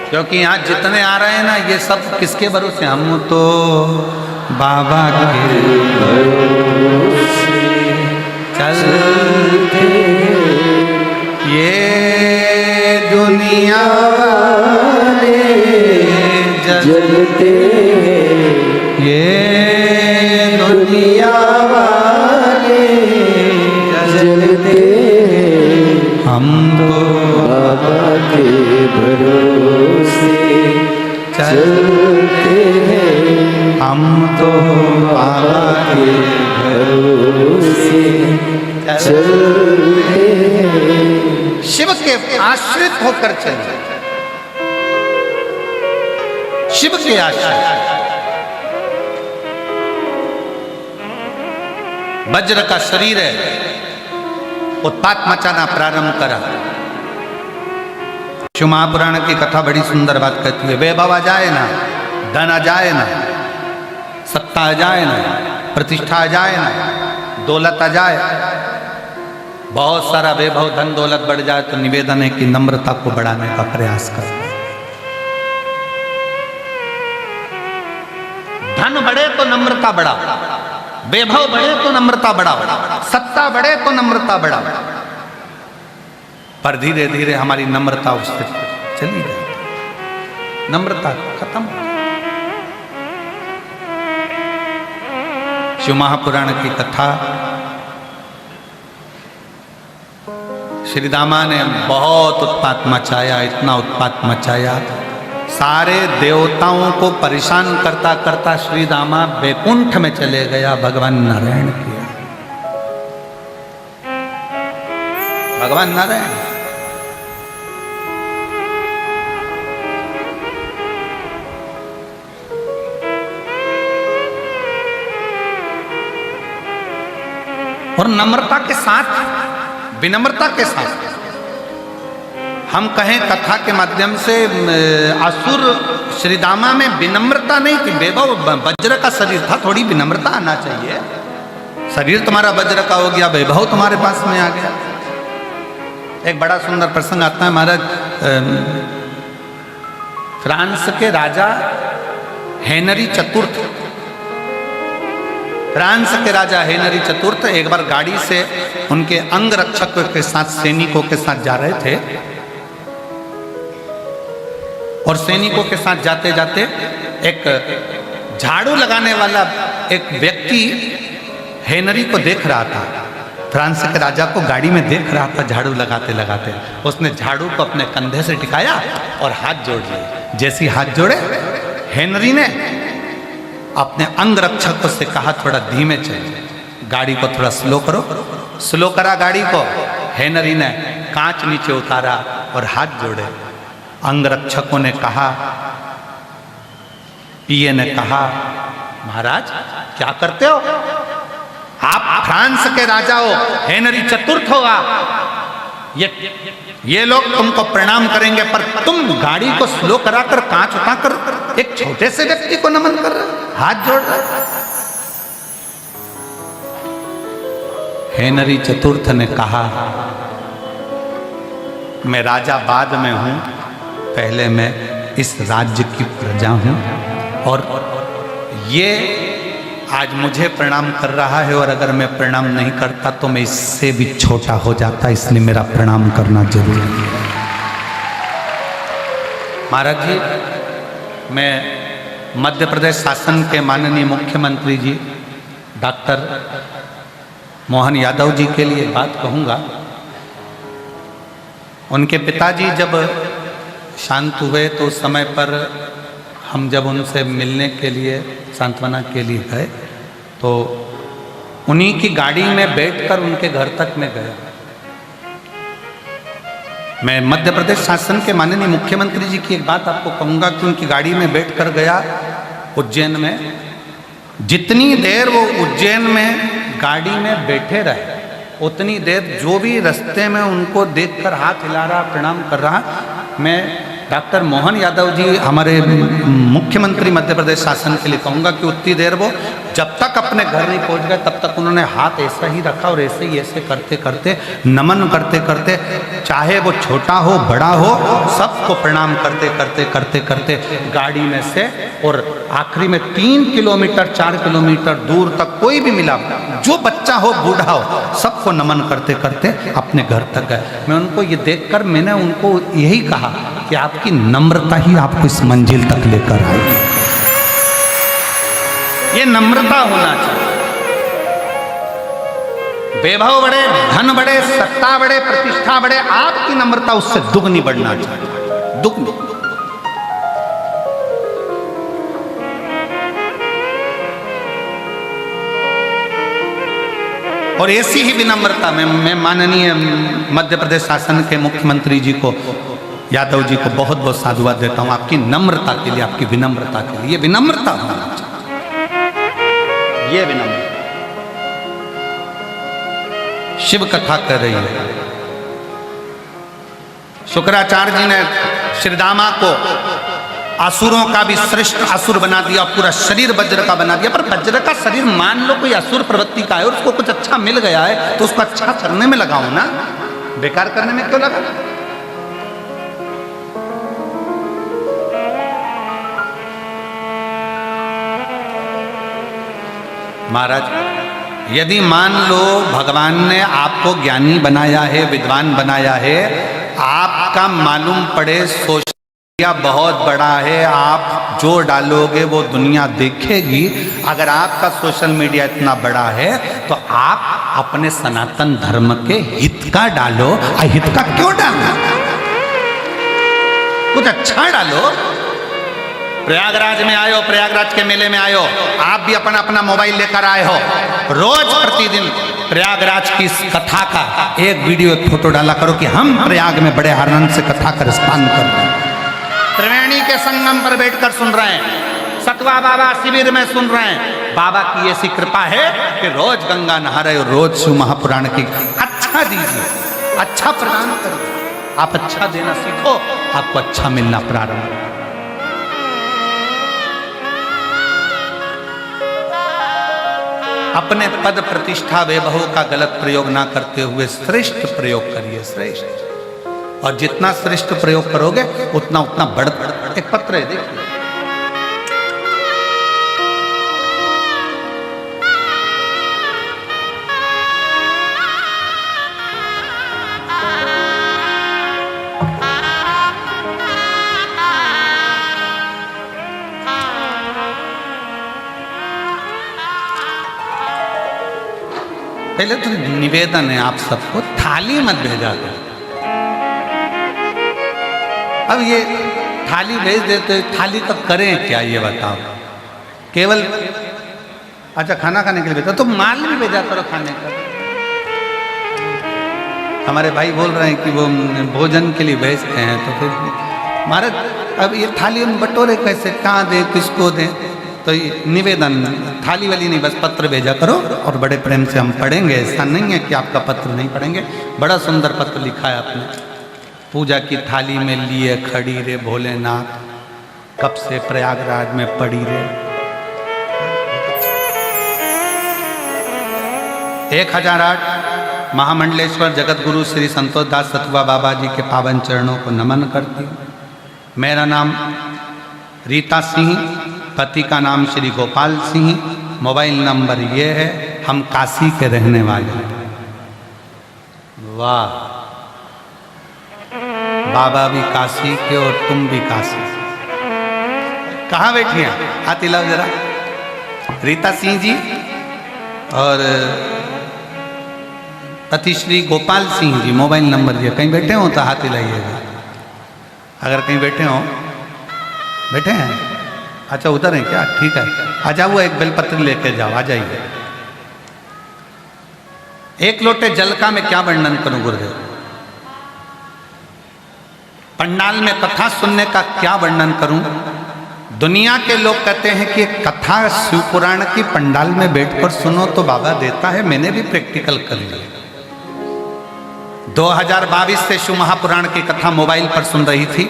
क्योंकि यहाँ जितने आ रहे हैं ना, ये सब किसके भरोसे? हम तो बाबा के भरोसे चलते, ये दुनिया वाले जलते, ये दुनिया वाले जलते, हम तो बाबा के भरोसे चलते हैं, हम तो बाबा के भरोसे चलते हैं। शिव के आश्रित होकर चले, शिव के आश्रित। वज्र का शरीर है, उत्पात मचाना प्रारंभ करा। शिव महापुराण की कथा बड़ी सुंदर बात कहती है। वैभव आ जाए ना, धन आ जाए ना, सत्ता आ जाए ना, प्रतिष्ठा आ जाए ना, दौलत आ जाए, बहुत सारा वैभव धन दौलत बढ़ जाए, तो निवेदन है कि नम्रता को बढ़ाने का प्रयास करें। धन बढ़े तो नम्रता बढ़ाओ, वैभव बढ़े तो नम्रता बढ़ाओ, सत्ता बढ़े तो नम्रता बढ़ाओ। पर धीरे धीरे हमारी नम्रता उससे चली गई, नम्रता खत्म। शिव महापुराण की कथा श्री दामा ने बहुत उत्पात मचाया, इतना उत्पात मचाया, सारे देवताओं को परेशान करता करता श्री दामा वैकुंठ में चले गया भगवान नारायण के। भगवान नारायण और नम्रता के साथ, विनम्रता के साथ हम कहें कथा के माध्यम से, असुर श्री दामा में विनम्रता नहीं थी। वैभव वज्र का शरीर था, थोड़ी विनम्रता आना चाहिए। शरीर तुम्हारा वज्र का हो गया, वैभव तुम्हारे पास में आ गया। एक बड़ा सुंदर प्रसंग आता है महाराज। फ्रांस के राजा हेनरी चतुर्थ, फ्रांस के राजा हेनरी चतुर्थ एक बार गाड़ी से उनके अंग रक्षकों के साथ, सैनिकों के साथ जा रहे थे, और सैनिकों के साथ जाते जाते एक झाड़ू लगाने वाला एक व्यक्ति हेनरी को देख रहा था। फ्रांस के राजा को गाड़ी में देख रहा था झाड़ू लगाते लगाते। उसने झाड़ू को अपने कंधे से टिकाया और हाथ जोड़ लिए। जैसे ही हाथ जोड़े, हेनरी ने अपने अंग रक्षकों से कहा थोड़ा धीमे चलिए, गाड़ी को थोड़ा स्लो करो। स्लो करा गाड़ी को। हेनरी ने कांच नीचे उतारा और हाथ जोड़े। अंग रक्षकों ने कहा, पीए ने कहा, महाराज क्या करते हो आप? फ्रांस के राजा हो, हेनरी चतुर्थ होगा, ये लोग तुमको प्रणाम करेंगे, पर तुम गाड़ी को स्लो कराकर कांच उठाकर एक छोटे से व्यक्ति को नमन कर रहे, हाथ जोड़ रहे। हेनरी चतुर्थ ने कहा, मैं राजा बाद में हूं, पहले मैं इस राज्य की प्रजा हूं, और ये आज मुझे प्रणाम कर रहा है, और अगर मैं प्रणाम नहीं करता तो मैं इससे भी छोटा हो जाता, इसलिए मेरा प्रणाम करना जरूरी है। महाराज जी, मैं मध्य प्रदेश शासन के माननीय मुख्यमंत्री जी डॉक्टर मोहन यादव जी के लिए बात कहूँगा। उनके पिताजी जब शांत हुए तो उस समय पर हम जब उनसे मिलने के लिए, सांत्वना के लिए गए, तो उन्हीं की गाड़ी में बैठकर उनके घर तक मैं गया। मैं मध्य प्रदेश शासन के माननीय मुख्यमंत्री जी की एक बात आपको कहूँगा कि उनकी गाड़ी में बैठकर गया उज्जैन में। जितनी देर वो उज्जैन में गाड़ी में बैठे रहे, उतनी देर जो भी रास्ते में उनको देखकर हाथ हिला रहा, प्रणाम कर रहा, मैं डॉक्टर मोहन यादव जी हमारे मुख्यमंत्री मध्य प्रदेश शासन के लिए कहूँगा कि उतनी देर वो जब तक अपने घर नहीं पहुँच गए तब तक उन्होंने हाथ ऐसा ही रखा और ऐसे ही ऐसे करते करते नमन करते करते, चाहे वो छोटा हो बड़ा हो, सबको प्रणाम करते करते करते करते गाड़ी में से, और आखिरी में 3 किलोमीटर 4 किलोमीटर दूर तक कोई भी मिला, जो बच्चा हो बूढ़ा हो, सबको नमन करते करते अपने घर तक गए। मैं उनको ये देखकर मैंने उनको यही कहा कि आपकी नम्रता ही आपको इस मंजिल तक लेकर आएगी। ये नम्रता होना चाहिए। वैभव बढ़े, धन बढ़े, सत्ता बढ़े, प्रतिष्ठा बढ़े, आपकी नम्रता उससे दुगनी बढ़ना चाहिए, दुगनी। और ऐसी ही विनम्रता में मैं माननीय मध्य प्रदेश शासन के मुख्यमंत्री जी को, यादव जी को बहुत बहुत साधुवाद देता हूं आपकी नम्रता के लिए, आपकी विनम्रता के लिए। ये विनम्रता होना चाहिए, ये विनम्रता। शिव कथा कर रही है, शुक्राचार्य जी ने श्रीदामा को असुरों का भी श्रेष्ठ असुर बना दिया, पूरा शरीर वज्र का बना दिया। पर वज्र का शरीर मान लो कोई असुर प्रवृत्ति का है और उसको कुछ अच्छा मिल गया है तो उसको अच्छा करने में लगाओ ना, बेकार करने में क्यों लगा? महाराज यदि मान लो भगवान ने आपको ज्ञानी बनाया है, विद्वान बनाया है, आपका मालूम पड़े सोशल मीडिया बहुत बड़ा है, आप जो डालोगे वो दुनिया देखेगी, अगर आपका सोशल मीडिया इतना बड़ा है तो आप अपने सनातन धर्म के हित का डालो, अहित का क्यों डालो? कुछ अच्छा डालो। प्रयागराज में आयो, प्रयागराज के मेले में आयो, आप भी अपना अपना मोबाइल लेकर आए हो, रोज प्रतिदिन प्रयागराज की इस कथा का एक वीडियो एक फोटो डाला करो कि हम प्रयाग में बड़े आनंद से कथा का रसपान कर रहे हैं, त्रिवेणी के संगम पर बैठकर सुन रहे हैं, सतवा बाबा शिविर में सुन रहे हैं। बाबा की ऐसी कृपा है कि रोज गंगा नहा रहे हो, रोज शिव महापुराण की। अच्छा दीजिए, अच्छा प्रदान करिए, आप अच्छा देना सीखो, आपको अच्छा मिलना प्रारंभ हो। अपने पद प्रतिष्ठा वैभव का गलत प्रयोग ना करते हुए श्रेष्ठ प्रयोग करिए, श्रेष्ठ। और जितना श्रेष्ठ प्रयोग करोगे उतना उतना बढ़। एक पत्र है, देखिए, पहले तो निवेदन है आप सबको, थाली मत भेजा करो। अब ये थाली भेज देते, थाली तो करें क्या ये बताओ? केवल अच्छा खाना खाने के लिए भेजा, तो माल भी भेजा करो खाने का। हमारे भाई बोल रहे हैं कि वो भोजन के लिए भेजते हैं, तो फिर हमारे अब ये थाली हम बटोरे कैसे, कहाँ दें, किसको दें? तो निवेदन थाली वाली नहीं, बस पत्र भेजा करो और बड़े प्रेम से हम पढ़ेंगे। ऐसा नहीं है कि आपका पत्र नहीं पढ़ेंगे। बड़ा सुंदर पत्र लिखा है आपने। पूजा की थाली में लिए खड़ी रे भोलेनाथ, कब से प्रयागराज में पड़ी रे। 1008 महामंडलेश्वर जगत गुरु श्री संतोष दास सतवा बाबा जी के पावन चरणों को नमन करती हूँ। मेरा नाम रीता सिंह, पति का नाम श्री गोपाल सिंह, मोबाइल नंबर ये है। हम काशी के रहने वाले हैं। वाह, बाबा भी काशी के और तुम भी काशी। कहाँ बैठी हैं? हाथ हिलाओ जरा। रीता सिंह जी और पति श्री गोपाल सिंह जी, मोबाइल नंबर ये। कहीं बैठे हो तो हाथ हिलाइएगा। अगर कहीं बैठे हो, बैठे हैं, अच्छा उधर है क्या? ठीक है, आ जाओ, वो एक बेलपत्र लेके जाओ, आ जाइए। एक लोटे जल का मैं क्या वर्णन करूं गुरुदेव? पंडाल में कथा सुनने का क्या वर्णन करूं? दुनिया के लोग कहते हैं कि कथा शिव पुराण की पंडाल में बैठकर सुनो तो बाबा देता है। मैंने भी प्रैक्टिकल कर लिया। 2022 से शिव महापुराण की कथा मोबाइल पर सुन रही थी।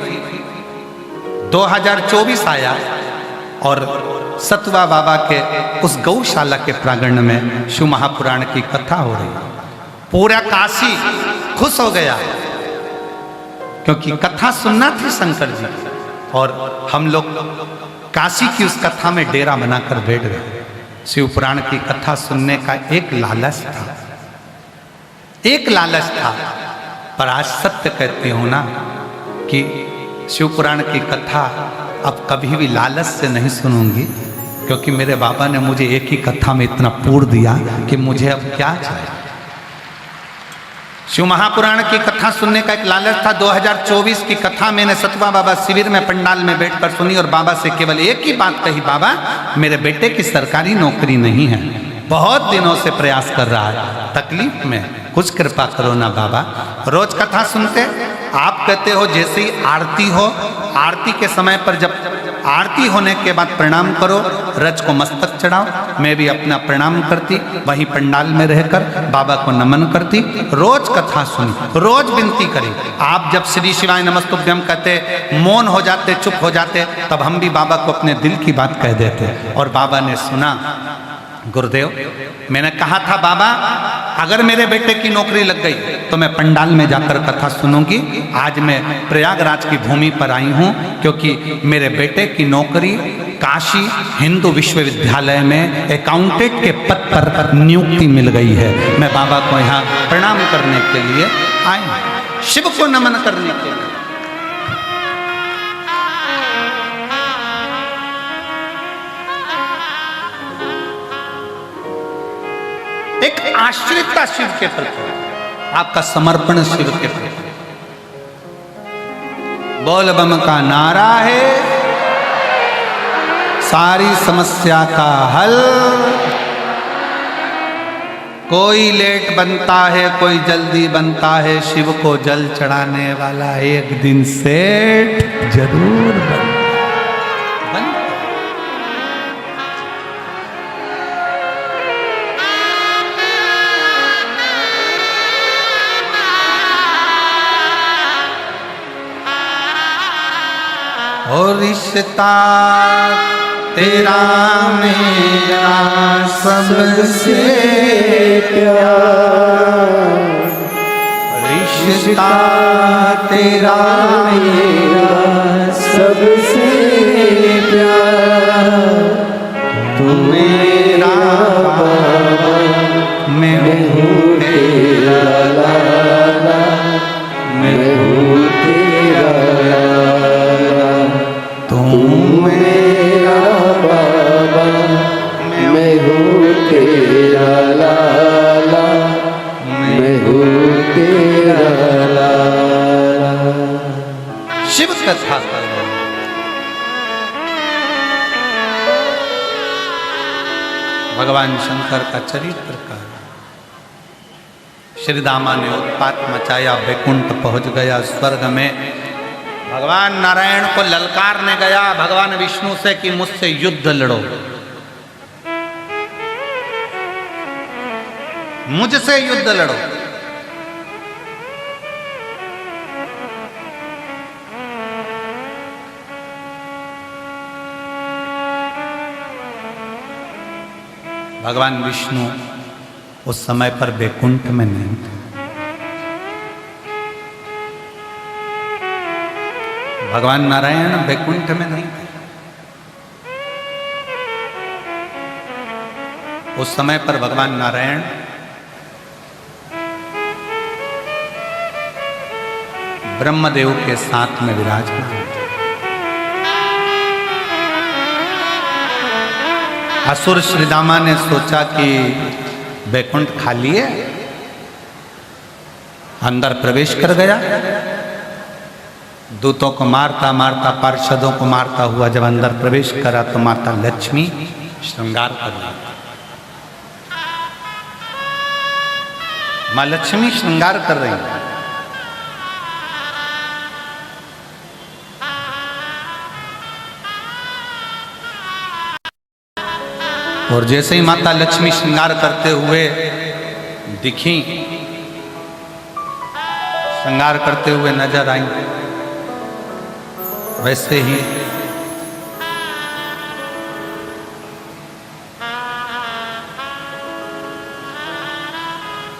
2024 आया और सतवा बाबा के उस गौशाला के प्रांगण में शिव महापुराण की कथा हो रही। पूरा काशी खुश हो गया क्योंकि कथा सुनना थी शंकर जी, और हम लोग काशी की उस कथा में डेरा बनाकर बैठ गए। शिव पुराण की कथा सुनने का एक लालच था, एक लालच था। पर आज सत्य कहती हूं ना कि शिव पुराण की कथा अब कभी भी लालच से नहीं सुनूंगी, क्योंकि मेरे बाबा ने मुझे एक ही कथा में इतना पूर दिया कि मुझे अब क्या चाहिए। शिव महापुराण की कथा सुनने का एक लालच था। 2024 की कथा मैंने सतवा बाबा शिविर में पंडाल में बैठकर सुनी और बाबा से केवल एक ही बात कही, बाबा मेरे बेटे की सरकारी नौकरी नहीं है, बहुत दिनों से प्रयास कर रहा है, तकलीफ में, कुछ कृपा करो ना बाबा। रोज कथा सुनते, आप कहते हो जैसे ही आरती हो, आरती के समय पर जब आरती होने के बाद प्रणाम करो, रज को मस्तक चढ़ाओ। मैं भी अपना प्रणाम करती, वहीं पंडाल में रहकर बाबा को नमन करती, रोज कथा सुनी, रोज विनती करी। आप जब श्री शिवाय नमस्तुभ्यम कहते, मौन हो जाते, चुप हो जाते, तब हम भी बाबा को अपने दिल की बात कह देते। और बाबा ने सुना। गुरुदेव, मैंने कहा था बाबा अगर मेरे बेटे की नौकरी लग गई तो मैं पंडाल में जाकर कथा सुनूंगी। आज मैं प्रयागराज की भूमि पर आई हूं क्योंकि मेरे बेटे की नौकरी काशी हिंदू विश्वविद्यालय में अकाउंटेंट के पद पर नियुक्ति मिल गई है। मैं बाबा को यहाँ प्रणाम करने के लिए आई हूं, शिव को नमन करने के लिए। एक आश्रितता शिव के प्रति, आपका समर्पण शिव के प्रति। बोल बम का नारा है सारी समस्या का हल। कोई लेट बनता है, कोई जल्दी बनता है, शिव को जल चढ़ाने वाला एक दिन सेठ जरूर बनता। और रिश्ता तेरा मेरा सबसे प्यार, रिश्ता तेरा मेरा सबसे प्यार। तू मेरा बाबा, मैं हूँ तेरा लाला, मैं हूँ तेरा लाला। तू मेरा बाबा, मैं हूँ तेरा लाला, मैं हूँ तेरा लाला। शिव कथा कर रहे हैं। भगवान शंकर का चरित्र का श्री दामा ने उत्पात मचाया, वैकुंठ पहुंच गया स्वर्ग में। भगवान नारायण को ललकारने गया भगवान विष्णु से कि मुझसे युद्ध लड़ो, मुझसे युद्ध लड़ो। भगवान विष्णु उस समय पर वैकुंठ में नहीं थे। भगवान नारायण वैकुंठ में नहीं थे। उस समय पर भगवान नारायण ब्रह्मदेव के साथ में विराजमान थे। असुर श्रीदामा ने सोचा कि वैकुंठ खाली है, अंदर प्रवेश कर गया। दूतों को मारता मारता, पार्षदों को मारता हुआ जब अंदर प्रवेश करा तो माता लक्ष्मी श्रृंगार कर रही। मां लक्ष्मी श्रृंगार कर रही। और जैसे ही माता लक्ष्मी श्रृंगार करते हुए दिखी श्रृंगार करते हुए नजर आई। वैसे ही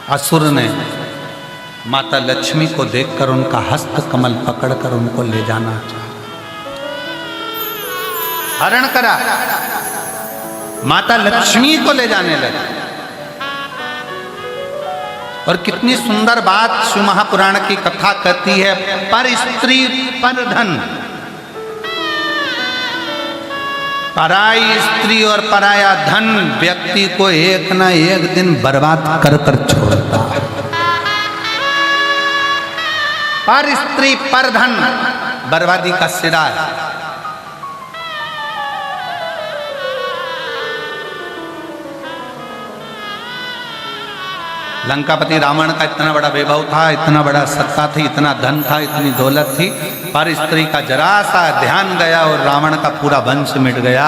असुर ने माता लक्ष्मी को देखकर उनका हस्त कमल पकड़कर उनको ले जाना चाहा, हरण करा, माता लक्ष्मी को ले जाने लगा। और कितनी सुंदर बात शिव महापुराण की कथा कहती है, पर स्त्री पर धन। पराई स्त्री और पराया धन व्यक्ति को एक ना एक दिन बर्बाद कर कर छोड़ता है। पर स्त्री पर धन बर्बादी का सिरा है। लंकापति रावण का इतना बड़ा वैभव था, इतना बड़ा सत्ता थी, इतना धन था, इतनी दौलत थी, पर स्त्री का जरा सा ध्यान गया और रावण का पूरा वंश मिट गया।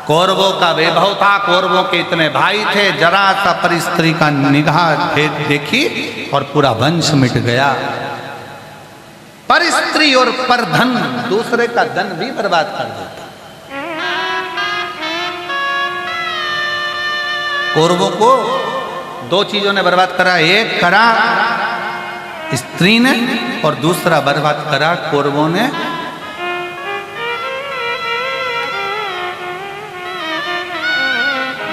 कौरवों का वैभव था, कौरवों के इतने भाई थे, जरा सा पर स्त्री का निगाह देखी और पूरा वंश मिट गया। पर स्त्री और पर धन दूसरे का धन भी बर्बाद कर देता। कौरवों को दो चीजों ने बर्बाद करा, एक करा स्त्री ने और दूसरा बर्बाद करा कौरवों ने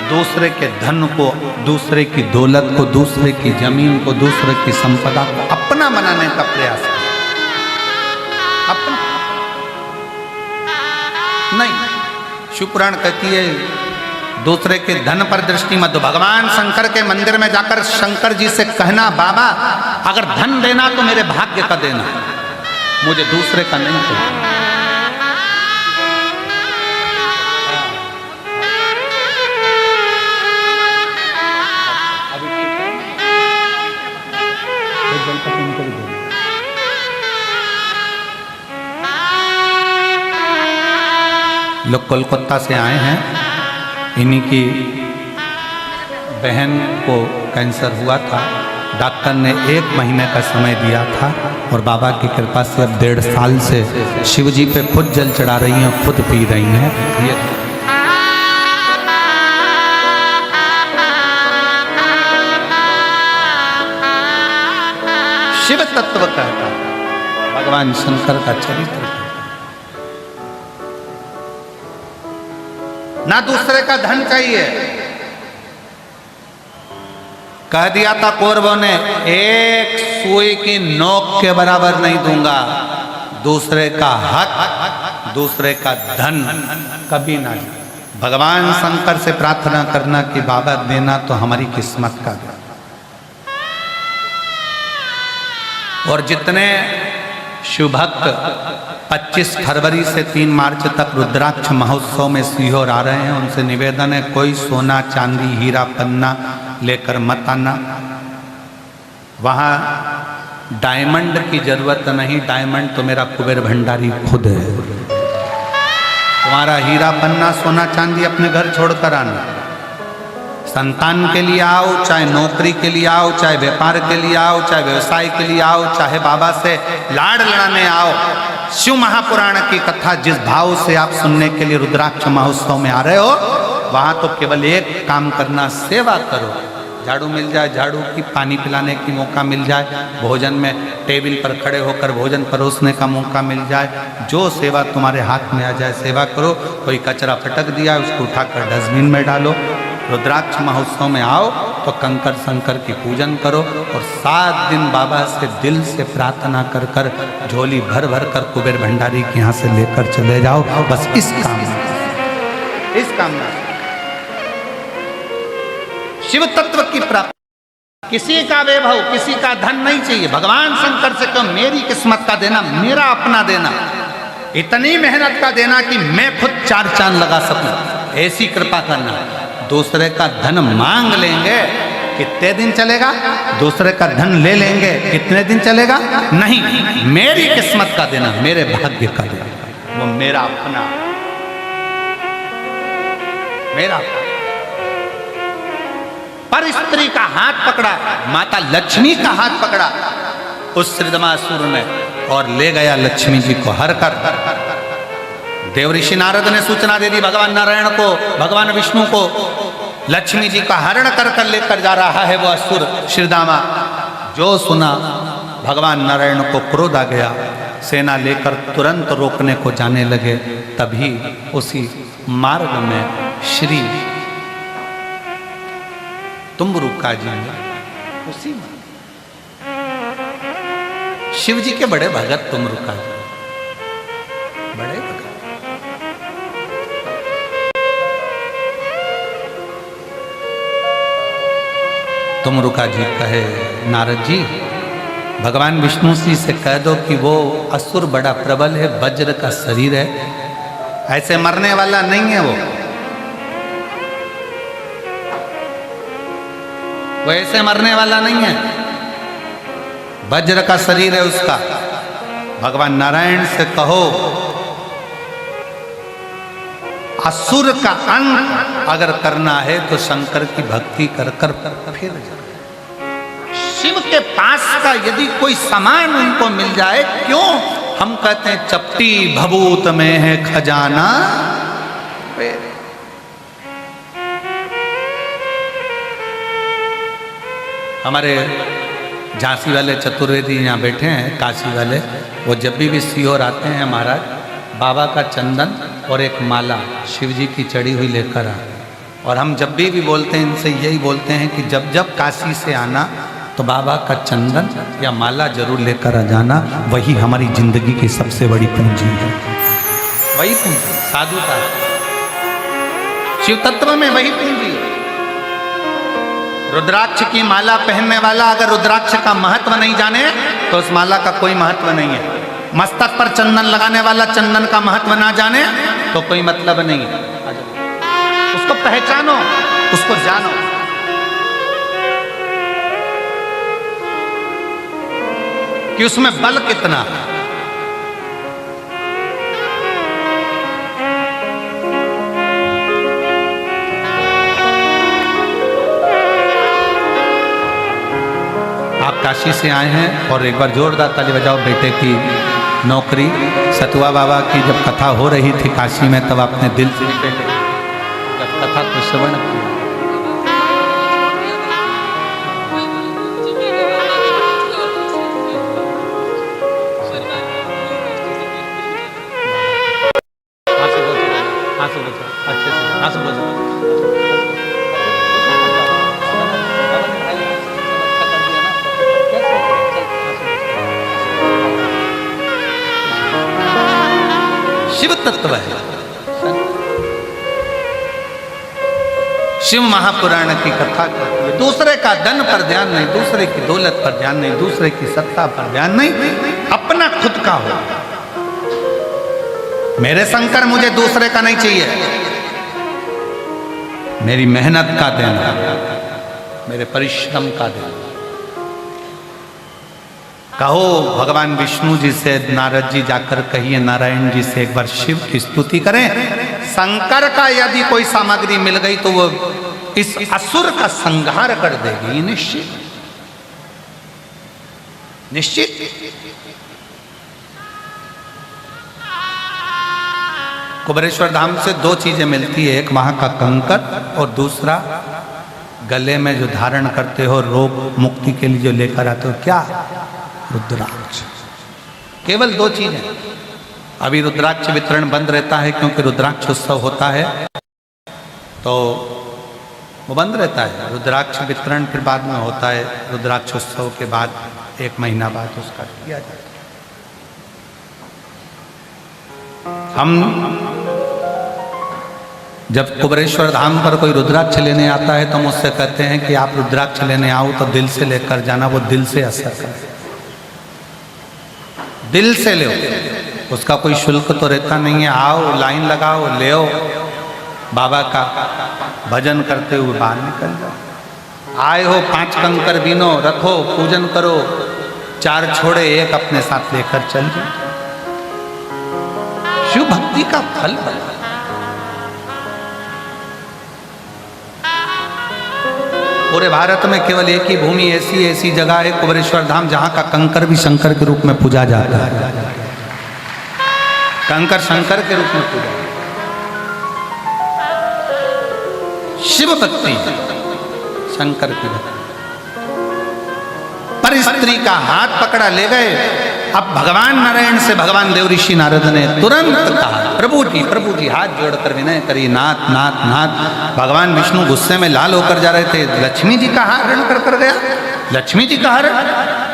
दूसरे के धन को, दूसरे की दौलत को, दूसरे की जमीन को, दूसरे की संपदा को अपना बनाने का प्रयास किया। अपना नहीं, शिव पुराण कहती है दूसरे के धन पर दृष्टि मत दो। भगवान शंकर के मंदिर में जाकर शंकर जी से कहना, बाबा अगर धन देना तो मेरे भाग्य का देना, मुझे दूसरे का नहीं चाहिए। लोग कोलकाता से आए हैं, इन्हीं की बहन को कैंसर हुआ था। डॉक्टर ने 1 महीने का समय दिया था और बाबा की कृपा से अब 1.5 साल से शिव जी पे खुद जल चढ़ा रही हैं, खुद पी रही हैं। ये शिव तत्व कहता है, भगवान शंकर का चरित्र। ना दूसरे का धन चाहिए। कह दिया था कौरवों ने, एक सुई की नोक के बराबर नहीं दूंगा। दूसरे का हक, दूसरे का धन कभी ना। भगवान शंकर से प्रार्थना करना कि बाबा देना तो हमारी किस्मत का दे। और जितने शिव भक्त 25 फरवरी से 3 मार्च तक रुद्राक्ष महोत्सव में सीहोर आ रहे हैं, उनसे निवेदन है कोई सोना चांदी हीरा पन्ना लेकर मत आना। वहाँ डायमंड की जरूरत नहीं, डायमंड तो मेरा कुबेर भंडारी खुद है। तुम्हारा हीरा पन्ना सोना चांदी अपने घर छोड़कर आना। संतान के लिए आओ, चाहे नौकरी के लिए आओ, चाहे व्यापार के लिए आओ, चाहे व्यवसाय के लिए आओ, चाहे बाबा से लाड़ लड़ाने आओ। शिव महापुराण की कथा जिस भाव से आप सुनने के लिए रुद्राक्ष महोत्सव में आ रहे हो, वहां तो केवल एक काम करना, सेवा करो। झाड़ू मिल जाए झाड़ू की, पानी पिलाने की मौका मिल जाए, भोजन में टेबल पर खड़े होकर भोजन परोसने का मौका मिल जाए, जो सेवा तुम्हारे हाथ में आ जाए सेवा करो। कोई कचरा फटक दिया उसको उठाकर डस्टबिन में डालो। रुद्राक्ष महोत्सव में आओ तो कंकर शंकर की पूजन करो और 7 दिन बाबा से दिल से प्रार्थना कर कर झोली भर भर कर कुबेर भंडारी के यहाँ से लेकर चले जाओ। बस इस कामना शिव तत्व की प्राप्ति। किसी का वैभव, किसी का धन नहीं चाहिए। भगवान शंकर से कहो मेरी किस्मत का देना, मेरा अपना देना, इतनी मेहनत का देना कि मैं खुद 4 चांद लगा सकूं, ऐसी कृपा करना। दूसरे का धन मांग लेंगे, कितने दिन चलेगा? दूसरे का धन ले लेंगे, कितने दिन चलेगा? नहीं, मेरी किस्मत का देना, मेरे भाग्य का देना, वो मेरा अपना, मेरा। पर स्त्री का हाथ पकड़ा, माता लक्ष्मी का हाथ पकड़ा उस श्रीदमासुर ने और ले गया लक्ष्मी जी को हर कर। देव ऋषि नारद ने सूचना दे दी भगवान नारायण को, भगवान विष्णु को, लक्ष्मी जी का हरण कर कर लेकर जा रहा है वो असुर श्रीदामा। जो सुना भगवान नारायण को क्रोध आ गया, सेना लेकर तुरंत रोकने को जाने लगे। तभी उसी मार्ग में श्री तुम्बरुका जी ने उसी शिव जी के बड़े भगत तुम्बरुका जी, बड़े भगत। तुम्बरुका जी कहे नारद जी, भगवान विष्णु जी से कह दो कि वो असुर बड़ा प्रबल है, वज्र का शरीर है, ऐसे मरने वाला नहीं है वो ऐसे मरने वाला नहीं है, वज्र का शरीर है उसका। भगवान नारायण से कहो असुर का अंत अगर करना है तो शंकर की भक्ति कर कर फिर शिव के पास का यदि कोई सामान उनको मिल जाए, क्यों हम कहते हैं चपटी भभूत में है खजाना। हमारे झांसी वाले चतुर्वेदी यहाँ बैठे हैं, काशी वाले, वो जब भी सीहोर आते हैं महाराज, बाबा का चंदन और एक माला शिव जी की चढ़ी हुई लेकर आ। और हम जब भी बोलते हैं इनसे यही बोलते हैं कि जब जब काशी से आना तो बाबा का चंदन या माला जरूर लेकर आ जाना, वही हमारी जिंदगी की सबसे बड़ी पूंजी है। वही पूंजी साधुता, शिव तत्व में वही पूंजी है। रुद्राक्ष की माला पहनने वाला अगर रुद्राक्ष का महत्व नहीं जाने तो उस माला का कोई महत्व नहीं है। मस्तक पर चंदन लगाने वाला चंदन का महत्व ना जाने तो कोई मतलब नहीं है। उसको पहचानो, उसको जानो। कि उसमें बल कितना है। आप काशी से आए हैं और एक बार जोरदार ताली बजाओ बेटे की नौकरी। सतुआ बाबा की जब कथा हो रही थी काशी में, तब अपने दिल से जब कथा को श्रवण किया, शिव तत्व है। शिव महापुराण की कथा करती है। दूसरे का धन पर ध्यान नहीं, दूसरे की दौलत पर ध्यान नहीं, दूसरे की सत्ता पर ध्यान नहीं, अपना खुद का हो। मेरे शंकर, मुझे दूसरे का नहीं चाहिए, मेरी मेहनत का देना, मेरे परिश्रम का देना। कहो भगवान विष्णु जी से, नारद जी जाकर कहिए नारायण जी से एक बार शिव की स्तुति करें। शंकर का यदि कोई सामग्री मिल गई तो वो इस असुर का संहार कर देगी, निश्चित निश्चित। कुबेरेश्वर धाम से दो चीजें मिलती है, एक वहां का कंकर और दूसरा गले में जो धारण करते हो रोग मुक्ति के लिए जो लेकर आते हो, क्या? रुद्राक्ष। केवल दो चीजें। अभी रुद्राक्ष वितरण बंद रहता है क्योंकि रुद्राक्ष उत्सव होता है, तो वो बंद रहता है। रुद्राक्ष वितरण फिर बाद में होता है, रुद्राक्ष उत्सव के बाद 1 महीना बाद उसका किया जाता है। हम जब कुबेरेश्वर धाम पर कोई रुद्राक्ष लेने आता है तो हम उससे कहते हैं कि आप रुद्राक्ष लेने आओ तो दिल से लेकर जाना, वो दिल से असर करे, दिल से ले। उसका कोई शुल्क तो रहता नहीं है। आओ, लाइन लगाओ, ले आओ, बाबा का भजन करते हुए बाहर निकल जाओ। आए हो 5 कंकर बीनो, रखो, पूजन करो, 4 छोड़े 1 अपने साथ लेकर चल जाओ। शिव भक्ति का फल बना। 1 पूरे भारत में केवल एक ही भूमि ऐसी जगह है, कुबेरेश्वर धाम, जहाँ का कंकर भी शंकर के रूप में पूजा जाता है। कंकर शंकर के रूप में पूजा, शिव भक्ति शंकर की भक्ति। पर स्त्री का हाथ पकड़ा ले गए। अब भगवान नारायण से भगवान देव ऋषि नारद ने तुरंत कहा, प्रभु जी हाथ जोड़कर विनय करी, नाथ नाथ नाथ। भगवान विष्णु गुस्से में लाल होकर जा रहे थे, लक्ष्मी जी का हरण कर गया, लक्ष्मी जी का हरण,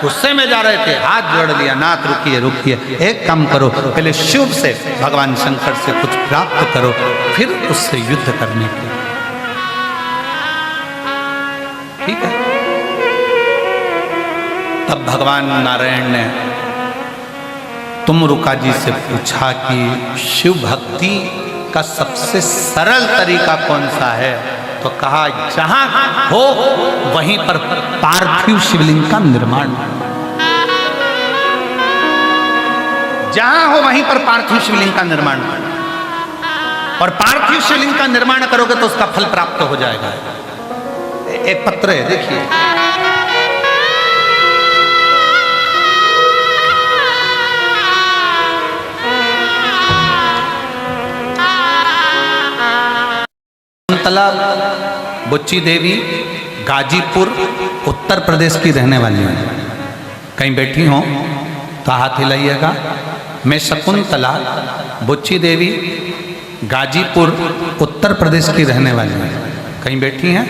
गुस्से में जा रहे थे, हाथ जोड़ लिया, नाथ रुकिए, एक काम करो, पहले शिव से भगवान शंकर से कुछ प्राप्त करो, फिर उससे युद्ध करने के लिए। ठीक है। तब भगवान नारायण ने तुमरुका जी से पूछा कि शिव भक्ति का सबसे सरल तरीका कौन सा है? तो कहा, जहां हो वहीं पर पार्थिव शिवलिंग का निर्माण, जहां हो वहीं पर पार्थिव शिवलिंग का निर्माण, और पार्थिव शिवलिंग का निर्माण करोगे तो उसका फल प्राप्त हो जाएगा। एक पत्र है, देखिए, बुच्ची देवी गाजीपुर उत्तर प्रदेश की रहने वाली है। कहीं बैठी हो तो हाथ हिलाइएगा। मैं शकुंतला बुच्ची देवी गाजीपुर उत्तर प्रदेश की रहने वाली है। कहीं बैठी हैं?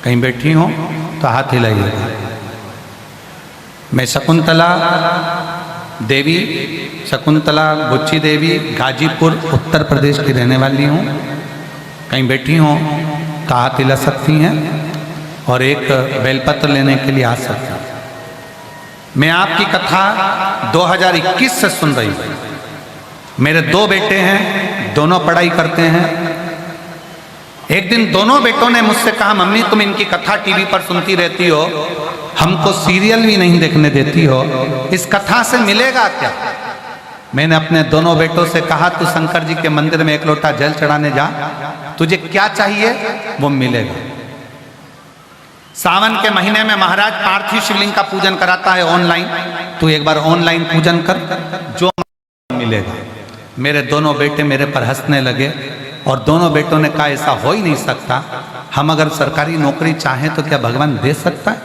कहीं बैठी हो तो हाथ हिलाइएगा। मैं शकुंतला बुच्ची देवी गाजीपुर उत्तर प्रदेश की रहने वाली हूँ। कहीं बैठी हो तो हाथ हिला सकती हैं और एक बेलपत्र लेने के लिए आ सकती हैं। मैं आपकी कथा 2021 से सुन रही हूँ। मेरे 2 बेटे हैं, दोनों पढ़ाई करते हैं। एक दिन दोनों बेटों ने मुझसे कहा, मम्मी तुम इनकी कथा टीवी पर सुनती रहती हो, हमको सीरियल भी नहीं देखने देती हो, इस कथा से मिलेगा क्या? मैंने अपने दोनों बेटों से कहा, तू शंकर जी के मंदिर में 1 लोटा जल चढ़ाने जा, तुझे क्या चाहिए वो मिलेगा। सावन के महीने में महाराज पार्थिव शिवलिंग का पूजन कराता है ऑनलाइन, तू एक बार ऑनलाइन पूजन कर, जो मिलेगा। मेरे दोनों बेटे मेरे पर हंसने लगे और दोनों बेटों ने कहा, ऐसा हो ही नहीं सकता, हम अगर सरकारी नौकरी चाहें तो क्या भगवान दे सकता है?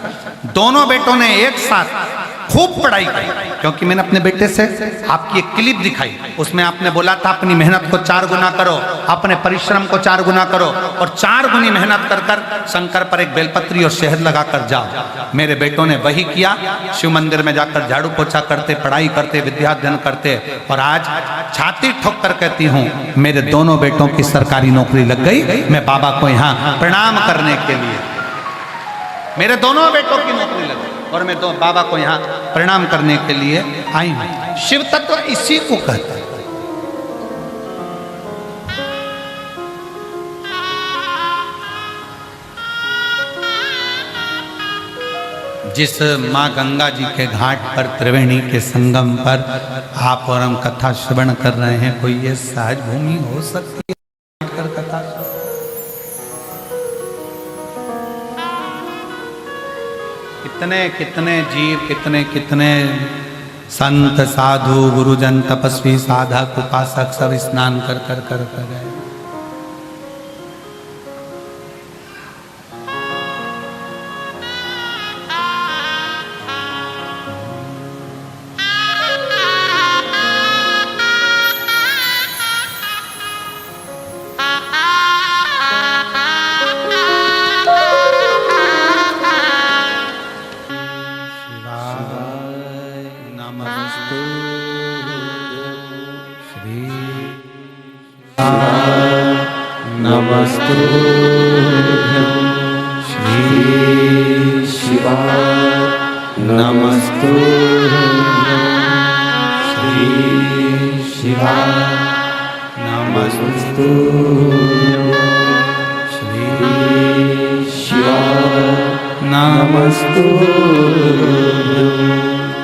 दोनों बेटों ने एक साथ खूब पढ़ाई की, क्योंकि मैंने अपने बेटे से आपकी एक क्लिप दिखाई, उसमें आपने बोला था अपनी मेहनत को 4 गुना करो, अपने परिश्रम को 4 गुना करो और 4 गुनी मेहनत कर कर शंकर पर एक बेलपत्री और शहद लगाकर जाओ। मेरे बेटों ने वही किया, शिव मंदिर में जाकर झाड़ू पोछा करते, पढ़ाई करते, विद्याध्ययन करते, और आज छाती ठोक कर कहती हूँ, मेरे दोनों बेटों की सरकारी नौकरी लग गई। मैं बाबा को यहाँ प्रणाम करने के लिए, मेरे दोनों बेटों की नौकरी लग गई और मैं बाबा को यहाँ प्रणाम करने के लिए आई हूँ। शिव तत्व इसी को कहते हैं। जिस माँ गंगा जी के घाट पर, त्रिवेणी के संगम पर आप और हम कथा श्रवण कर रहे हैं, कोई ये सहज भूमि हो सकती है कथा? कितने जीव, कितने संत साधु गुरुजन तपस्वी साधक उपासक सब स्नान कर गए।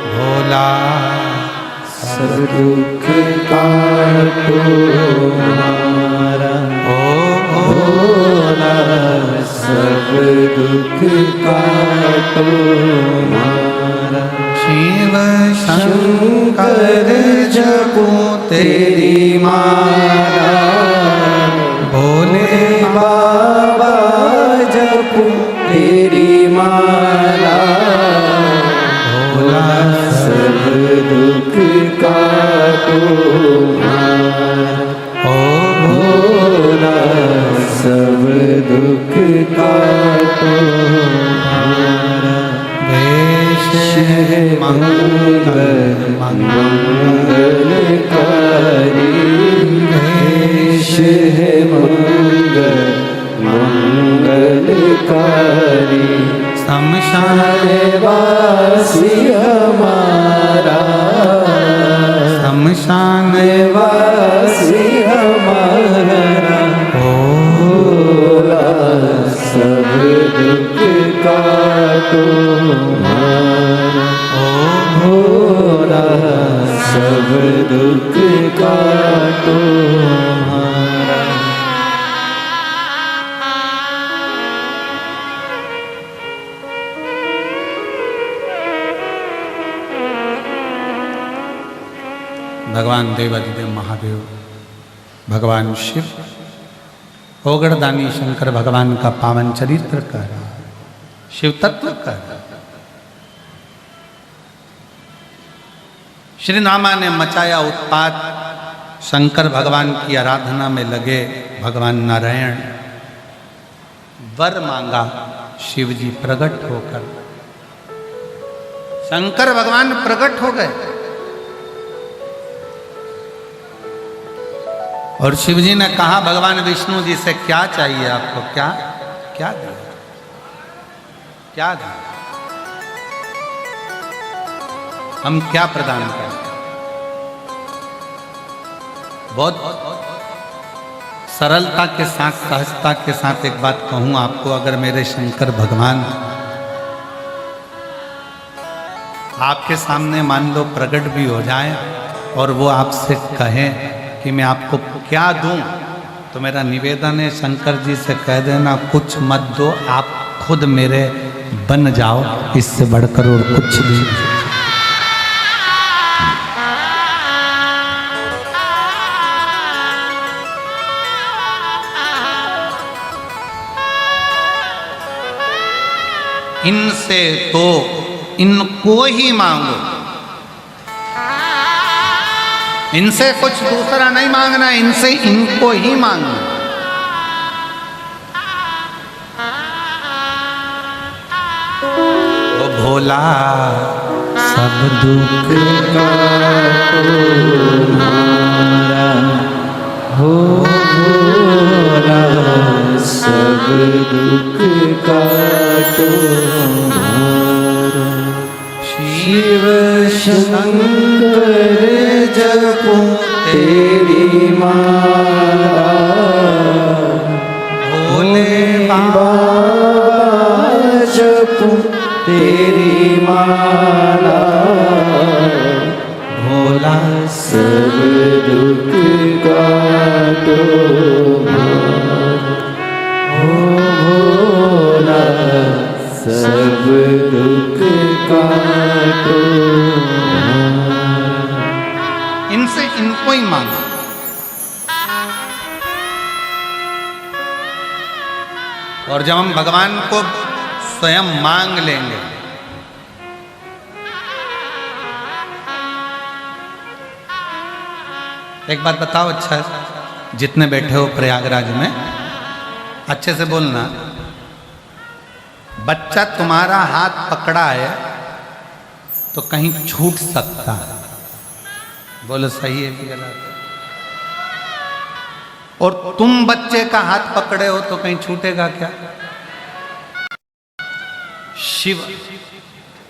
भोला सब दुख काटो हमारा, ओ भोला सब सब दुख काटो हमारा। शिव शंकर जपो तेरी माला, भोले बाबा जपो तेरी माला, भोला सब दुख काटो हमारा। ओ भोला सब दुख काटो हमारा। वेश मंगल मंगलकारी, वेश है मंगल मंगलकारी। शमशान वासी हमारा, शमशान वासी हमारा। भोला सब दुख काटो हमारा। ओ भोला सब दुख काटो हमारा। भगवान देवादिदेव महादेव, भगवान शिव ओगड़दानी शंकर भगवान का पावन चरित्र कह रहा है, शिव तत्व कह रहा है। श्री नामा ने मचाया उत्पात, शंकर भगवान की आराधना में लगे भगवान नारायण। वर मांगा, शिव जी प्रकट होकर, शंकर भगवान प्रकट हो गए और शिव जी ने कहा भगवान विष्णु जी से क्या चाहिए आपको, क्या क्या दिया, क्या दिया, हम क्या प्रदान करें। बहुत सरलता के साथ, सहजता के साथ एक बात कहूं आपको, अगर मेरे शंकर भगवान आपके सामने मान लो प्रकट भी हो जाए और वो आपसे कहें कि मैं आपको क्या दूं, तो मेरा निवेदन है शंकर जी से कह देना कुछ मत दो, आप खुद मेरे बन जाओ, इससे बढ़कर और कुछ भी। इनसे तो इनको ही मांगो, इनसे कुछ दूसरा नहीं मांगना, इनसे इनको ही मांगना। ओ भोला सब दुख काटो हमारा। हो भोला सब दुख काटो हमारा। शिव शंकर जपो तेरी माला, भोले बाबा जपो तेरी माला, भोला सब दुख काटो हमारा। हो भोला सब दुख काटो हमारा। इनसे इनको ही मांगो। और जब हम भगवान को स्वयं मांग लेंगे, एक बात बताओ, अच्छा जितने बैठे हो प्रयागराज में अच्छे से बोलना, बच्चा तुम्हारा हाथ पकड़ा है तो कहीं छूट सकता है, बोलो सही है कि गलत है? और तुम बच्चे का हाथ पकड़े हो तो कहीं छूटेगा क्या? शिव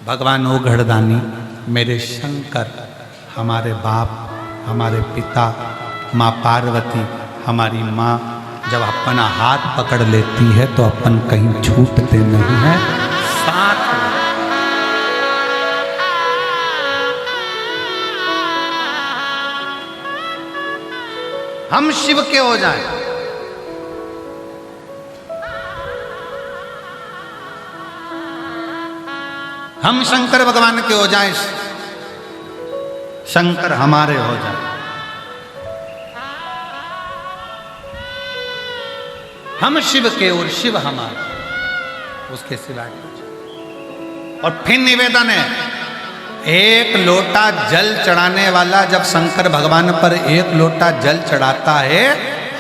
भगवान ओघड़दानी मेरे शंकर, हमारे बाप, हमारे पिता, माँ पार्वती हमारी माँ जब अपना हाथ पकड़ लेती है तो अपन कहीं छूटते नहीं हैं, साथ में। हम शिव के हो जाएं। हम शंकर भगवान के हो जाएं, शंकर हमारे हो जाए। हम शिव के और शिव हमारे, उसके सिवाय कुछ। और फिर निवेदन है, एक लोटा जल चढ़ाने वाला जब शंकर भगवान पर एक लोटा जल चढ़ाता है,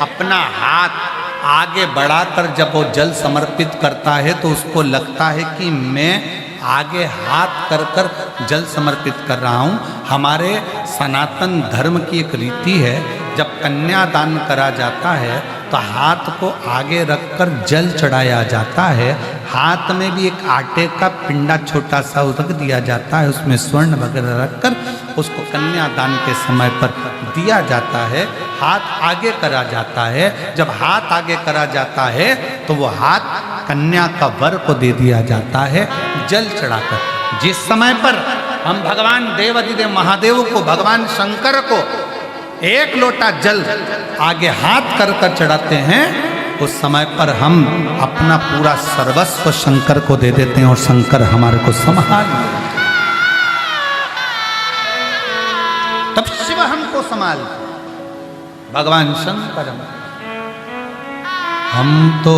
अपना हाथ आगे बढ़ाकर जब वो जल समर्पित करता है तो उसको लगता है कि मैं आगे हाथ कर कर जल समर्पित कर रहा हूँ। हमारे सनातन धर्म की एक रीति है, जब कन्यादान करा जाता है तो हाथ को आगे रखकर जल चढ़ाया जाता है। हाथ में भी एक आटे का पिंडा छोटा सा रख दिया जाता है, उसमें स्वर्ण वगैरह रखकर उसको कन्यादान के समय पर दिया जाता है। हाथ आगे करा जाता है। जब हाथ आगे करा जाता है तो वो हाथ कन्या का वर को दे दिया जाता है जल चढ़ाकर। जिस समय पर हम भगवान देवाधिदेव महादेव को, भगवान शंकर को एक लोटा जल आगे हाथ कर कर चढ़ाते हैं, उस समय पर हम अपना पूरा सर्वस्व शंकर को दे देते हैं और शंकर हमारे को संभाल लेते हैं। तब शिव हमको संभाल, भगवान शंकर हम तो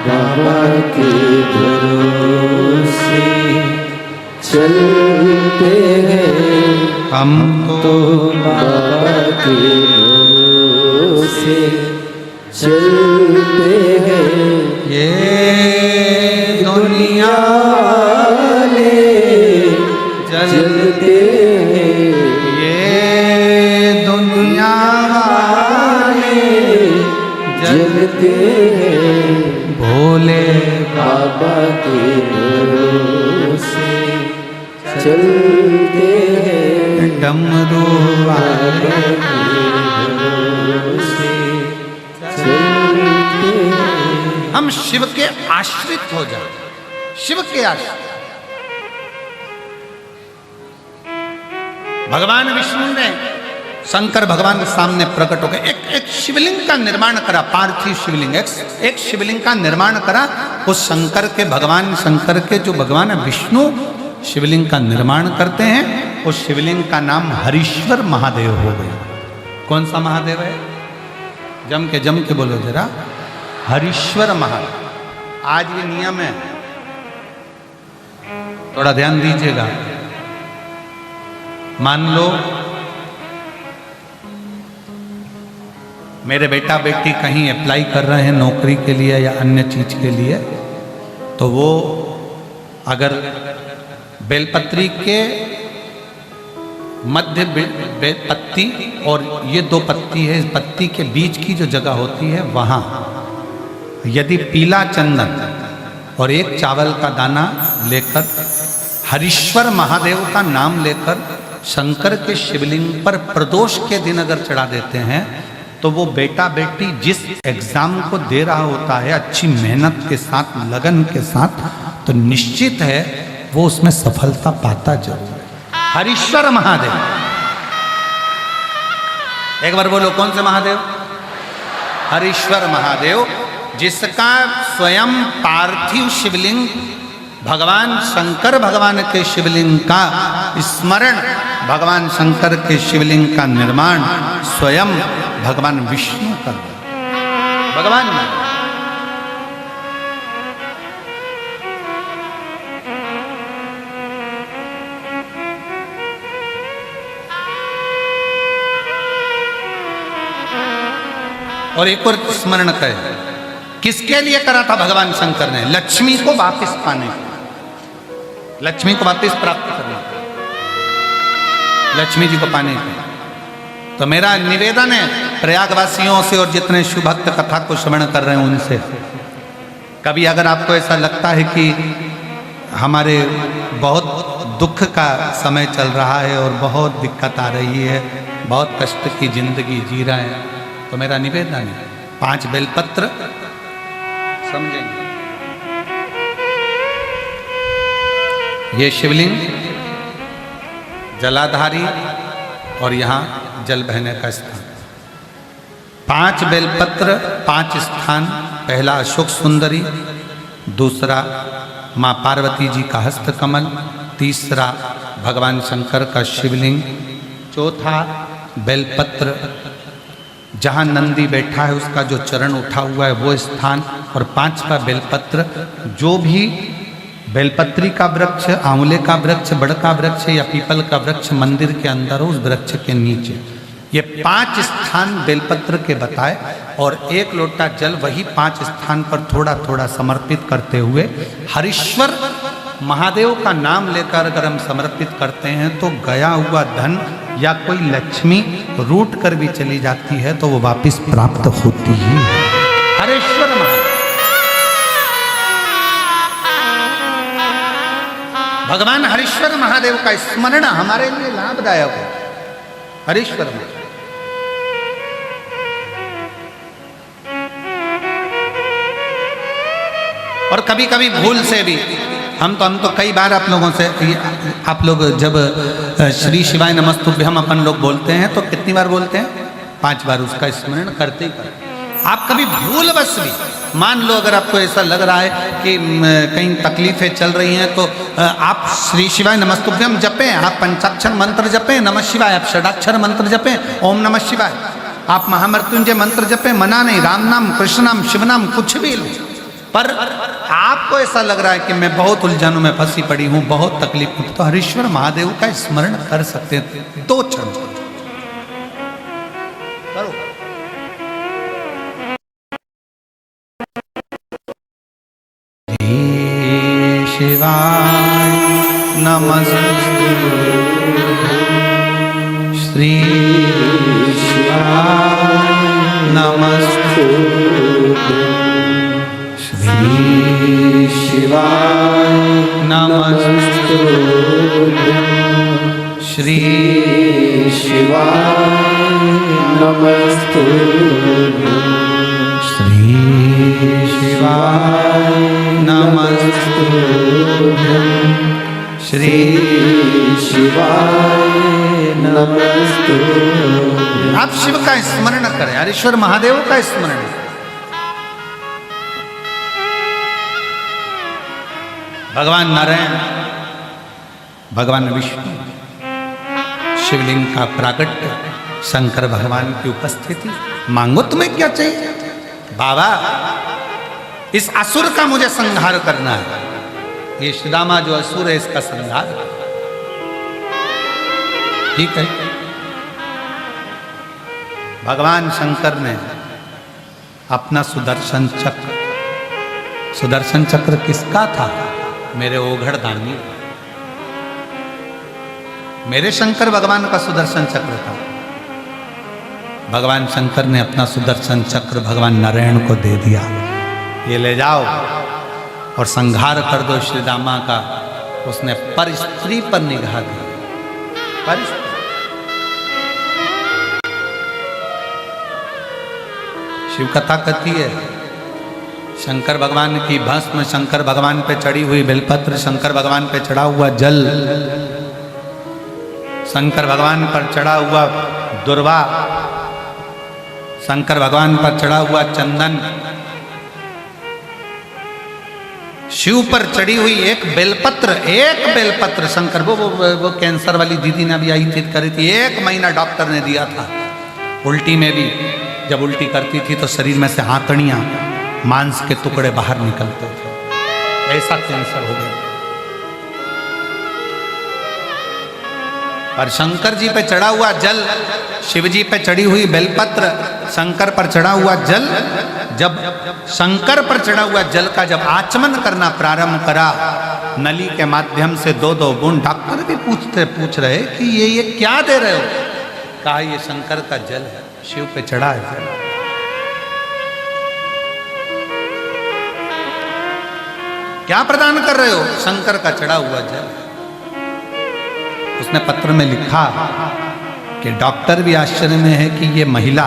बाबा के भरोसे चलते हैं, हम तो बाबा के भरोसे चलते हैं। ये दुनिया चलते हैं, ये दुनिया चलते हैं। भोले बाबा के भरोसे चलते हैं, डमरू वाले भरोसे चलते हैं। हम शिव के आश्रित हो जाए, शिव के आश्रित। भगवान विष्णु ने शंकर भगवान के सामने प्रकट हो गए, एक शिवलिंग का निर्माण करा, पार्थिव शिवलिंग, एक शिवलिंग का निर्माण करा। उस शंकर के, भगवान शंकर के जो भगवान विष्णु शिवलिंग का निर्माण करते हैं, उस शिवलिंग का नाम हरीश्वर महादेव हो गया। कौन सा महादेव है? जम के बोलो जरा, हरीश्वर महादेव। आज ये नियम है, थोड़ा ध्यान दीजिएगा। मान लो मेरे बेटा बेटी कहीं अप्लाई कर रहे हैं नौकरी के लिए या अन्य चीज के लिए, तो वो अगर बेलपत्री के मध्य पत्ती और ये दो पत्ती है, इस पत्ती के बीच की जो जगह होती है वहाँ यदि पीला चंदन और एक चावल का दाना लेकर हरीश्वर महादेव का नाम लेकर शंकर के शिवलिंग पर प्रदोष के दिन अगर चढ़ा देते हैं, तो वो बेटा बेटी जिस एग्जाम को दे रहा होता है अच्छी मेहनत के साथ, लगन के साथ, तो निश्चित है वो उसमें सफलता पाता जरूर है। हरीश्वर महादेव, एक बार बोलो कौन से महादेव? हरीश्वर महादेव, जिसका स्वयं पार्थिव शिवलिंग भगवान शंकर भगवान के शिवलिंग का स्मरण, भगवान शंकर के शिवलिंग का निर्माण स्वयं भगवान विष्णु कर, भगवान और एक और स्मरण करें, किसके लिए करा था भगवान शंकर ने? लक्ष्मी को वापस पाने, लक्ष्मी को वापस प्राप्त करने, लक्ष्मी जी को पाने के। तो मेरा निवेदन है प्रयागवासियों से और जितने शिव भक्त कथा को श्रवण कर रहे हैं उनसे, कभी अगर आपको ऐसा लगता है कि हमारे बहुत दुख का समय चल रहा है और बहुत दिक्कत आ रही है, बहुत कष्ट की जिंदगी जी रहे हैं, तो मेरा निवेदन है 5 बेलपत्र समझेंगे। ये शिवलिंग जलाधारी और यहाँ जल बहने का स्थान, 5 बेलपत्र 5 स्थान। पहला अशोक सुंदरी, दूसरा माँ पार्वती जी का हस्त कमल, तीसरा भगवान शंकर का शिवलिंग, चौथा बेलपत्र, जहाँ नंदी बैठा है उसका जो चरण उठा हुआ है वो स्थान, और पांचवा बेलपत्र। जो भी बेलपत्री का वृक्ष, आंवले का वृक्ष, बड़ का वृक्ष या पीपल का वृक्ष मंदिर के अंदर हो, उस वृक्ष के नीचे, ये 5 स्थान बेलपत्र के बताए, और 1 लोटा जल वही 5 स्थान पर थोड़ा थोड़ा समर्पित करते हुए हरीश्वर महादेव का नाम लेकर अगर हम समर्पित करते हैं तो गया हुआ धन या कोई लक्ष्मी रूट कर भी चली जाती है तो वो वापस प्राप्त होती ही है। हरीश्वर महादेव, भगवान हरीश्वर महादेव का स्मरण हमारे लिए लाभदायक है। हरीश्वर महादेव और कभी कभी भूल से भी हम तो कई बार आप लोगों से, आप लोग जब श्री शिवाय नमस्तुभ्यम अपन लोग बोलते हैं तो कितनी बार बोलते हैं? 5 बार उसका स्मरण करते ही करते। आप कभी भूल बस भी, मान लो अगर आपको ऐसा लग रहा है कि कहीं तकलीफें चल रही हैं तो आप श्री शिवाय नमस्तुभ्यम जपें, आप पंचाक्षर मंत्र जपें, नमः शिवाय, आप षडाक्षर मंत्र जपें, ओम नमः शिवाय, आप महामृत्युंजय मंत्र जपें, मना नहीं, राम नाम, कृष्ण नाम, शिव नाम, कुछ भी लो। पर आपको ऐसा लग रहा है कि मैं बहुत उलझनों में फंसी पड़ी हूं, बहुत तकलीफ हूं, तो हरीश्वर महादेव का स्मरण कर सकते हैं। 2 क्षण करो। शिवाय नमस्ते, श्री शिवाय नमस्ते, श्री शिवाय नमस्ते, श्री शिवाय नमस्ते, श्री शिवाय नमस्ते, श्री शिवाय नमस्ते। आप शिव का स्मरण करें, हरीश्वर महादेव का स्मरण। भगवान नारायण, भगवान विष्णु, शिवलिंग का प्राकट्य, शंकर भगवान की उपस्थिति। मांगो तुम्हें क्या चाहिए? बाबा इस असुर का मुझे संहार करना है। ये श्रीदामा जो असुर है इसका संहार। ठीक है। भगवान शंकर ने अपना सुदर्शन चक्र किसका था? मेरे ओघड़ दानी, मेरे शंकर भगवान का सुदर्शन चक्र था। भगवान शंकर ने अपना सुदर्शन चक्र भगवान नारायण को दे दिया, ये ले जाओ और संहार कर दो श्रीदामा का। उसने पर स्त्री पर निगाह दी। पर शिव कथा कहती है, शंकर भगवान की भस्म, शंकर भगवान पे चढ़ी हुई बेलपत्र, शंकर भगवान पे चढ़ा हुआ जल, शंकर भगवान पर चढ़ा हुआ दुर्वा, शंकर भगवान पर चढ़ा हुआ चंदन, शिव पर चढ़ी हुई एक बेलपत्र शंकर, वो कैंसर वाली दीदी ने भी आई थी, करी थी, 1 महीना डॉक्टर ने दिया था। उल्टी में भी जब उल्टी करती थी तो शरीर में से हाथड़ियां, मांस के टुकड़े बाहर निकलते थे, ऐसा कैंसर हो गया। पर शंकर जी पे चढ़ा हुआ जल, शिव जी पे चढ़ी हुई बेलपत्र, शंकर पर चढ़ा हुआ जल, जब शंकर पर चढ़ा हुआ जल का जब आचमन करना प्रारंभ करा नली के माध्यम से 2-2 बूंद, डॉक्टर भी पूछ रहे कि ये क्या दे रहे हो? कहा ये शंकर का जल है, शिव पे चढ़ा है। क्या प्रदान कर रहे हो? शंकर का चढ़ा हुआ जल। उसने पत्र में लिखा कि डॉक्टर भी आश्चर्य में है कि ये महिला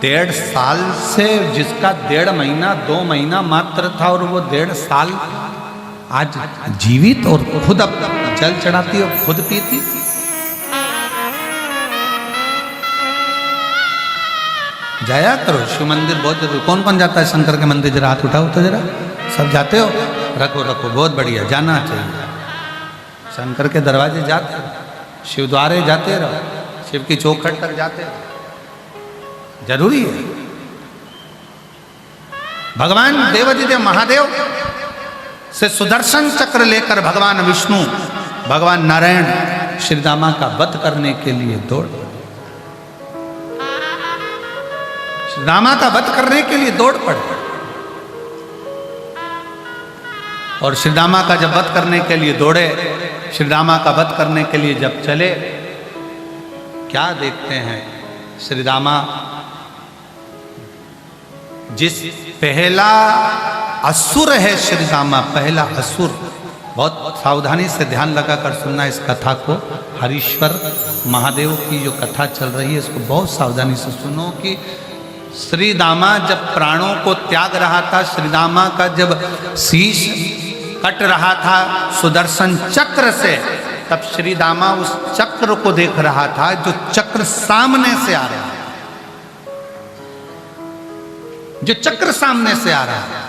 1.5 साल से, जिसका 1.5 महीना 2 महीना मात्र था, और वो 1.5 साल आज जीवित और खुद अब जल चढ़ाती और खुद पीती। जाया करो शिव मंदिर, बहुत जरूरी। कौन कौन जाता है शंकर के मंदिर? जरा हाथ उठाओ तो जरा, सब जाते हो? रखो रखो, बहुत बढ़िया, जाना चाहिए। शंकर के दरवाजे जाते रहो, शिव द्वारे जाते रहो, शिव की चौखट तक जाते रहो, जरूरी है। भगवान देवाधिदेव महादेव से सुदर्शन चक्र लेकर भगवान विष्णु, भगवान नारायण श्री रामा का वध करने के लिए दौड़, श्री रामा का वध करने के लिए दौड़ पड़े। और श्री रामा का जब वध करने के लिए दौड़े, श्री रामा का वध करने के लिए जब चले, क्या देखते हैं? श्री रामा जिस पहला असुर है श्री रामा, पहला असुर, बहुत सावधानी से ध्यान लगाकर सुनना इस कथा को। हरीश्वर महादेव की जो कथा चल रही है इसको बहुत सावधानी से सुनो कि श्री रामा जब प्राणों को त्याग रहा था, श्री रामा का जब शीश कट रहा था सुदर्शन चक्र से, तब श्री रामा उस चक्र को देख रहा था जो चक्र सामने से आ रहा है, जो चक्र सामने से आ रहा है,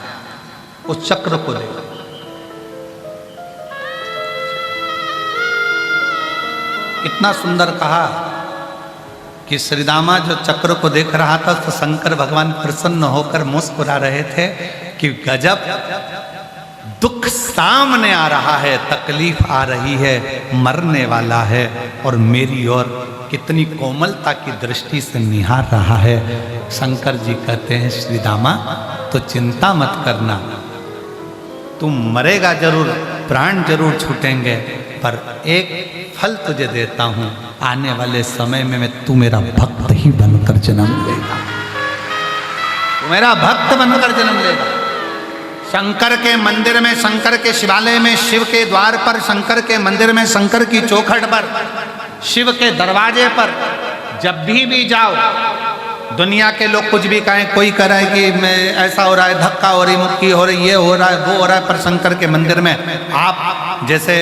उस चक्र को देखा। इतना सुंदर कहा कि श्री रामा जो चक्र को देख रहा था तो शंकर भगवान प्रसन्न होकर मुस्कुरा रहे थे कि गजब दुख सामने आ रहा है, तकलीफ आ रही है, मरने वाला है और मेरी ओर कितनी कोमलता की दृष्टि से निहार रहा है। शंकर जी कहते हैं श्री रामा तो चिंता मत करना, तुम मरेगा जरूर, प्राण जरूर छूटेंगे, पर एक फल तुझे देता हूं, आने वाले समय में तू मेरा भक्त ही बनकर जन्म लेगा, तू मेरा भक्त बनकर जन्म लेगा। शंकर के मंदिर में, शंकर के शिवालय में, शिव के द्वार पर, शंकर के मंदिर में, शंकर की चौखट पर, शिव के दरवाजे पर जब भी जाओ, दुनिया के लोग कुछ भी कहें, कोई कह रहा है कि मैं ऐसा हो रहा है, धक्का हो रही, मुक्की हो रही, ये हो रहा है, वो हो रहा है, पर शंकर के मंदिर में आप, जैसे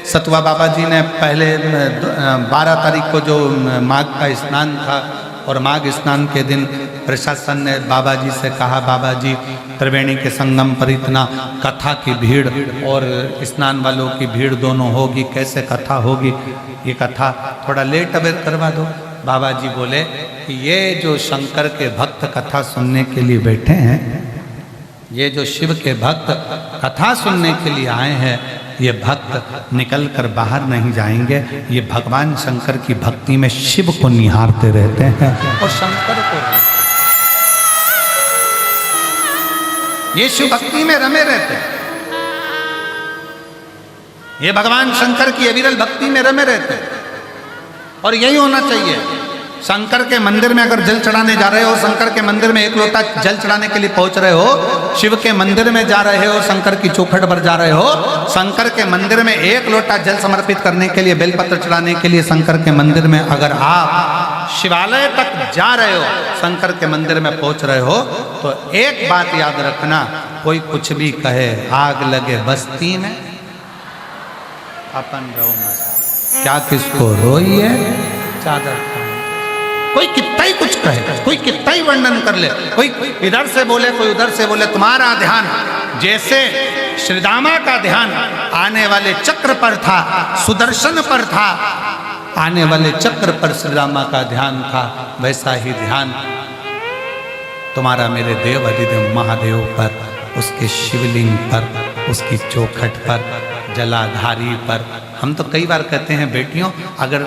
सतुआ बाबा जी ने पहले 12 तारीख को जो माघ का स्नान था, और माघ स्नान के दिन प्रशासन ने बाबा जी से कहा, बाबा जी त्रिवेणी के संगम पर इतना कथा की भीड़ और स्नान वालों की भीड़ दोनों होगी, कैसे कथा होगी, ये कथा थोड़ा लेट अवेयर करवा दो। बाबा जी बोले कि ये जो शंकर के भक्त कथा सुनने के लिए बैठे हैं, ये जो शिव के भक्त कथा सुनने के लिए आए हैं, ये भक्त निकल कर बाहर नहीं जाएंगे, ये भगवान शंकर की भक्ति में शिव को निहारते रहते हैं और शंकर को, ये शिव भक्ति में रमे रहते हैं, ये भगवान शंकर की अविरल भक्ति में रमे रहते हैं। और यही होना चाहिए। शंकर के मंदिर में अगर जल चढ़ाने जा रहे हो, शंकर के मंदिर में एक लोटा जल चढ़ाने के लिए पहुंच रहे हो, शिव के मंदिर में जा रहे हो, शंकर की चौखट पर जा रहे हो, शंकर के मंदिर में एक लोटा जल समर्पित करने के लिए, बेलपत्र चढ़ाने के लिए शंकर के मंदिर में अगर आप शिवालय तक जा रहे हो, शंकर के मंदिर में पहुंच रहे हो, तो एक बात याद रखना, कोई कुछ भी कहे, आग लगे बस्ती में अपन रहो मस्त, क्या किसको रोइए चादर, कोई कितना ही कुछ कहे, कोई कितना ही वर्णन कर ले, कोई इधर से बोले, कोई उधर से बोले, तुम्हारा ध्यान जैसे श्री रामा का ध्यान आने वाले चक्र पर था, सुदर्शन पर था, आने वाले चक्र पर श्री रामा का ध्यान था, वैसा ही ध्यान तुम्हारा मेरे देव अधिदेव महादेव पर, उसके शिवलिंग पर, उसकी चौखट पर, जलाधारी पर। हम तो कई बार कहते हैं बेटियों, अगर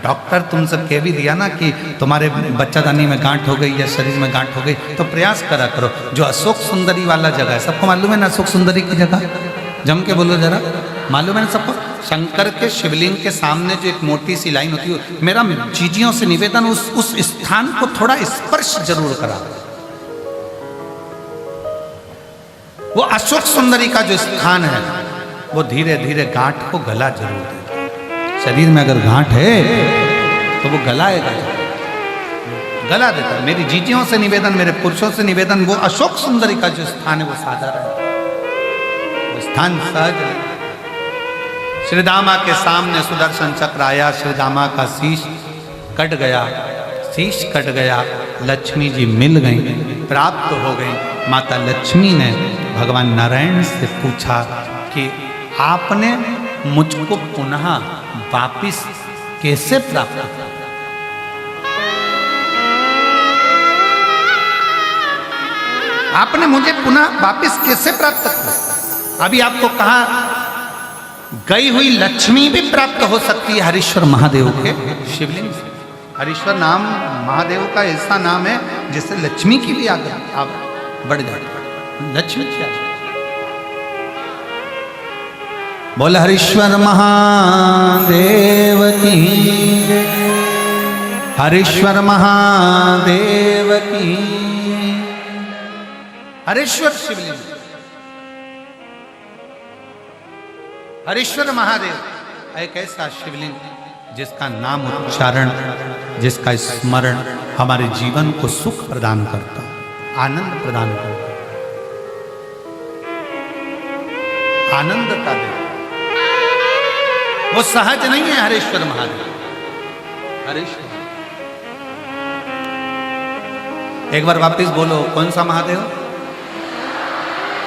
डॉक्टर तुमसे कह भी दिया ना कि तुम्हारे बच्चादानी में गांठ हो गई या शरीर में गांठ हो गई, तो प्रयास करा करो। जो अशोक सुंदरी वाला जगह है, सबको मालूम है ना अशोक सुंदरी की जगह, जम के बोलो जरा, मालूम है ना सबको? शंकर के शिवलिंग के सामने जो एक मोटी सी लाइन होती है, मेरा जीजियों से निवेदन उस स्थान को थोड़ा स्पर्श जरूर करा। वो अशोक सुंदरी का जो स्थान है, वो धीरे धीरे गांठ को गला जरूर देता। शरीर में अगर गांठ है तो वो गलाएगा, गला देता। मेरी जीजियों से निवेदन, मेरे पुरुषों से निवेदन, वो अशोक सुंदरी का जो स्थान है वो साधारण है, वो स्थान सहज है। श्री रामा के सामने सुदर्शन चक्र आया, श्री रामा का शीश कट गया, शीश कट गया, लक्ष्मी जी मिल गई, प्राप्त हो गई। माता लक्ष्मी ने भगवान नारायण से पूछा कि आपने मुझको पुनः वापिस कैसे प्राप्त किया? आपने मुझे पुनः वापिस कैसे प्राप्त किया? अभी आपको कहा गई हुई लक्ष्मी भी प्राप्त हो सकती है हरीश्वर महादेव के शिवलिंग से। हरीश्वर नाम महादेव का ऐसा नाम है जिससे लक्ष्मी की भी आगे आप बढ़ जाती। लक्ष्मी क्या है? बोल हरीश्वर महादेव की, हरीश्वर महादेव की। हरीश्वर शिवलिंग, हरीश्वर महादेव एक ऐसा शिवलिंग जिसका नाम उच्चारण, जिसका स्मरण हमारे जीवन को सुख प्रदान करता, आनंद प्रदान करता, आनंदता दे। वो सहज नहीं है हरीश्वर महादेव। हरीश्वर एक बार वापिस बोलो, कौन सा महादेव?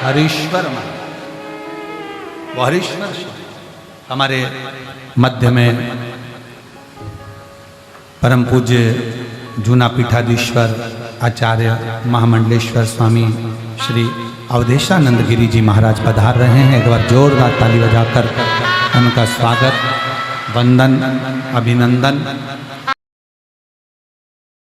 हरीश्वर महादेव। वो हरीश्वर हमारे मध्य में परम पूज्य जूना पीठाधीश्वर आचार्य महामंडलेश्वर स्वामी श्री अवधेशानंद गिरी जी महाराज पधार रहे हैं। एक बार जोरदार ताली बजाकर उनका स्वागत, वंदन, अभिनंदन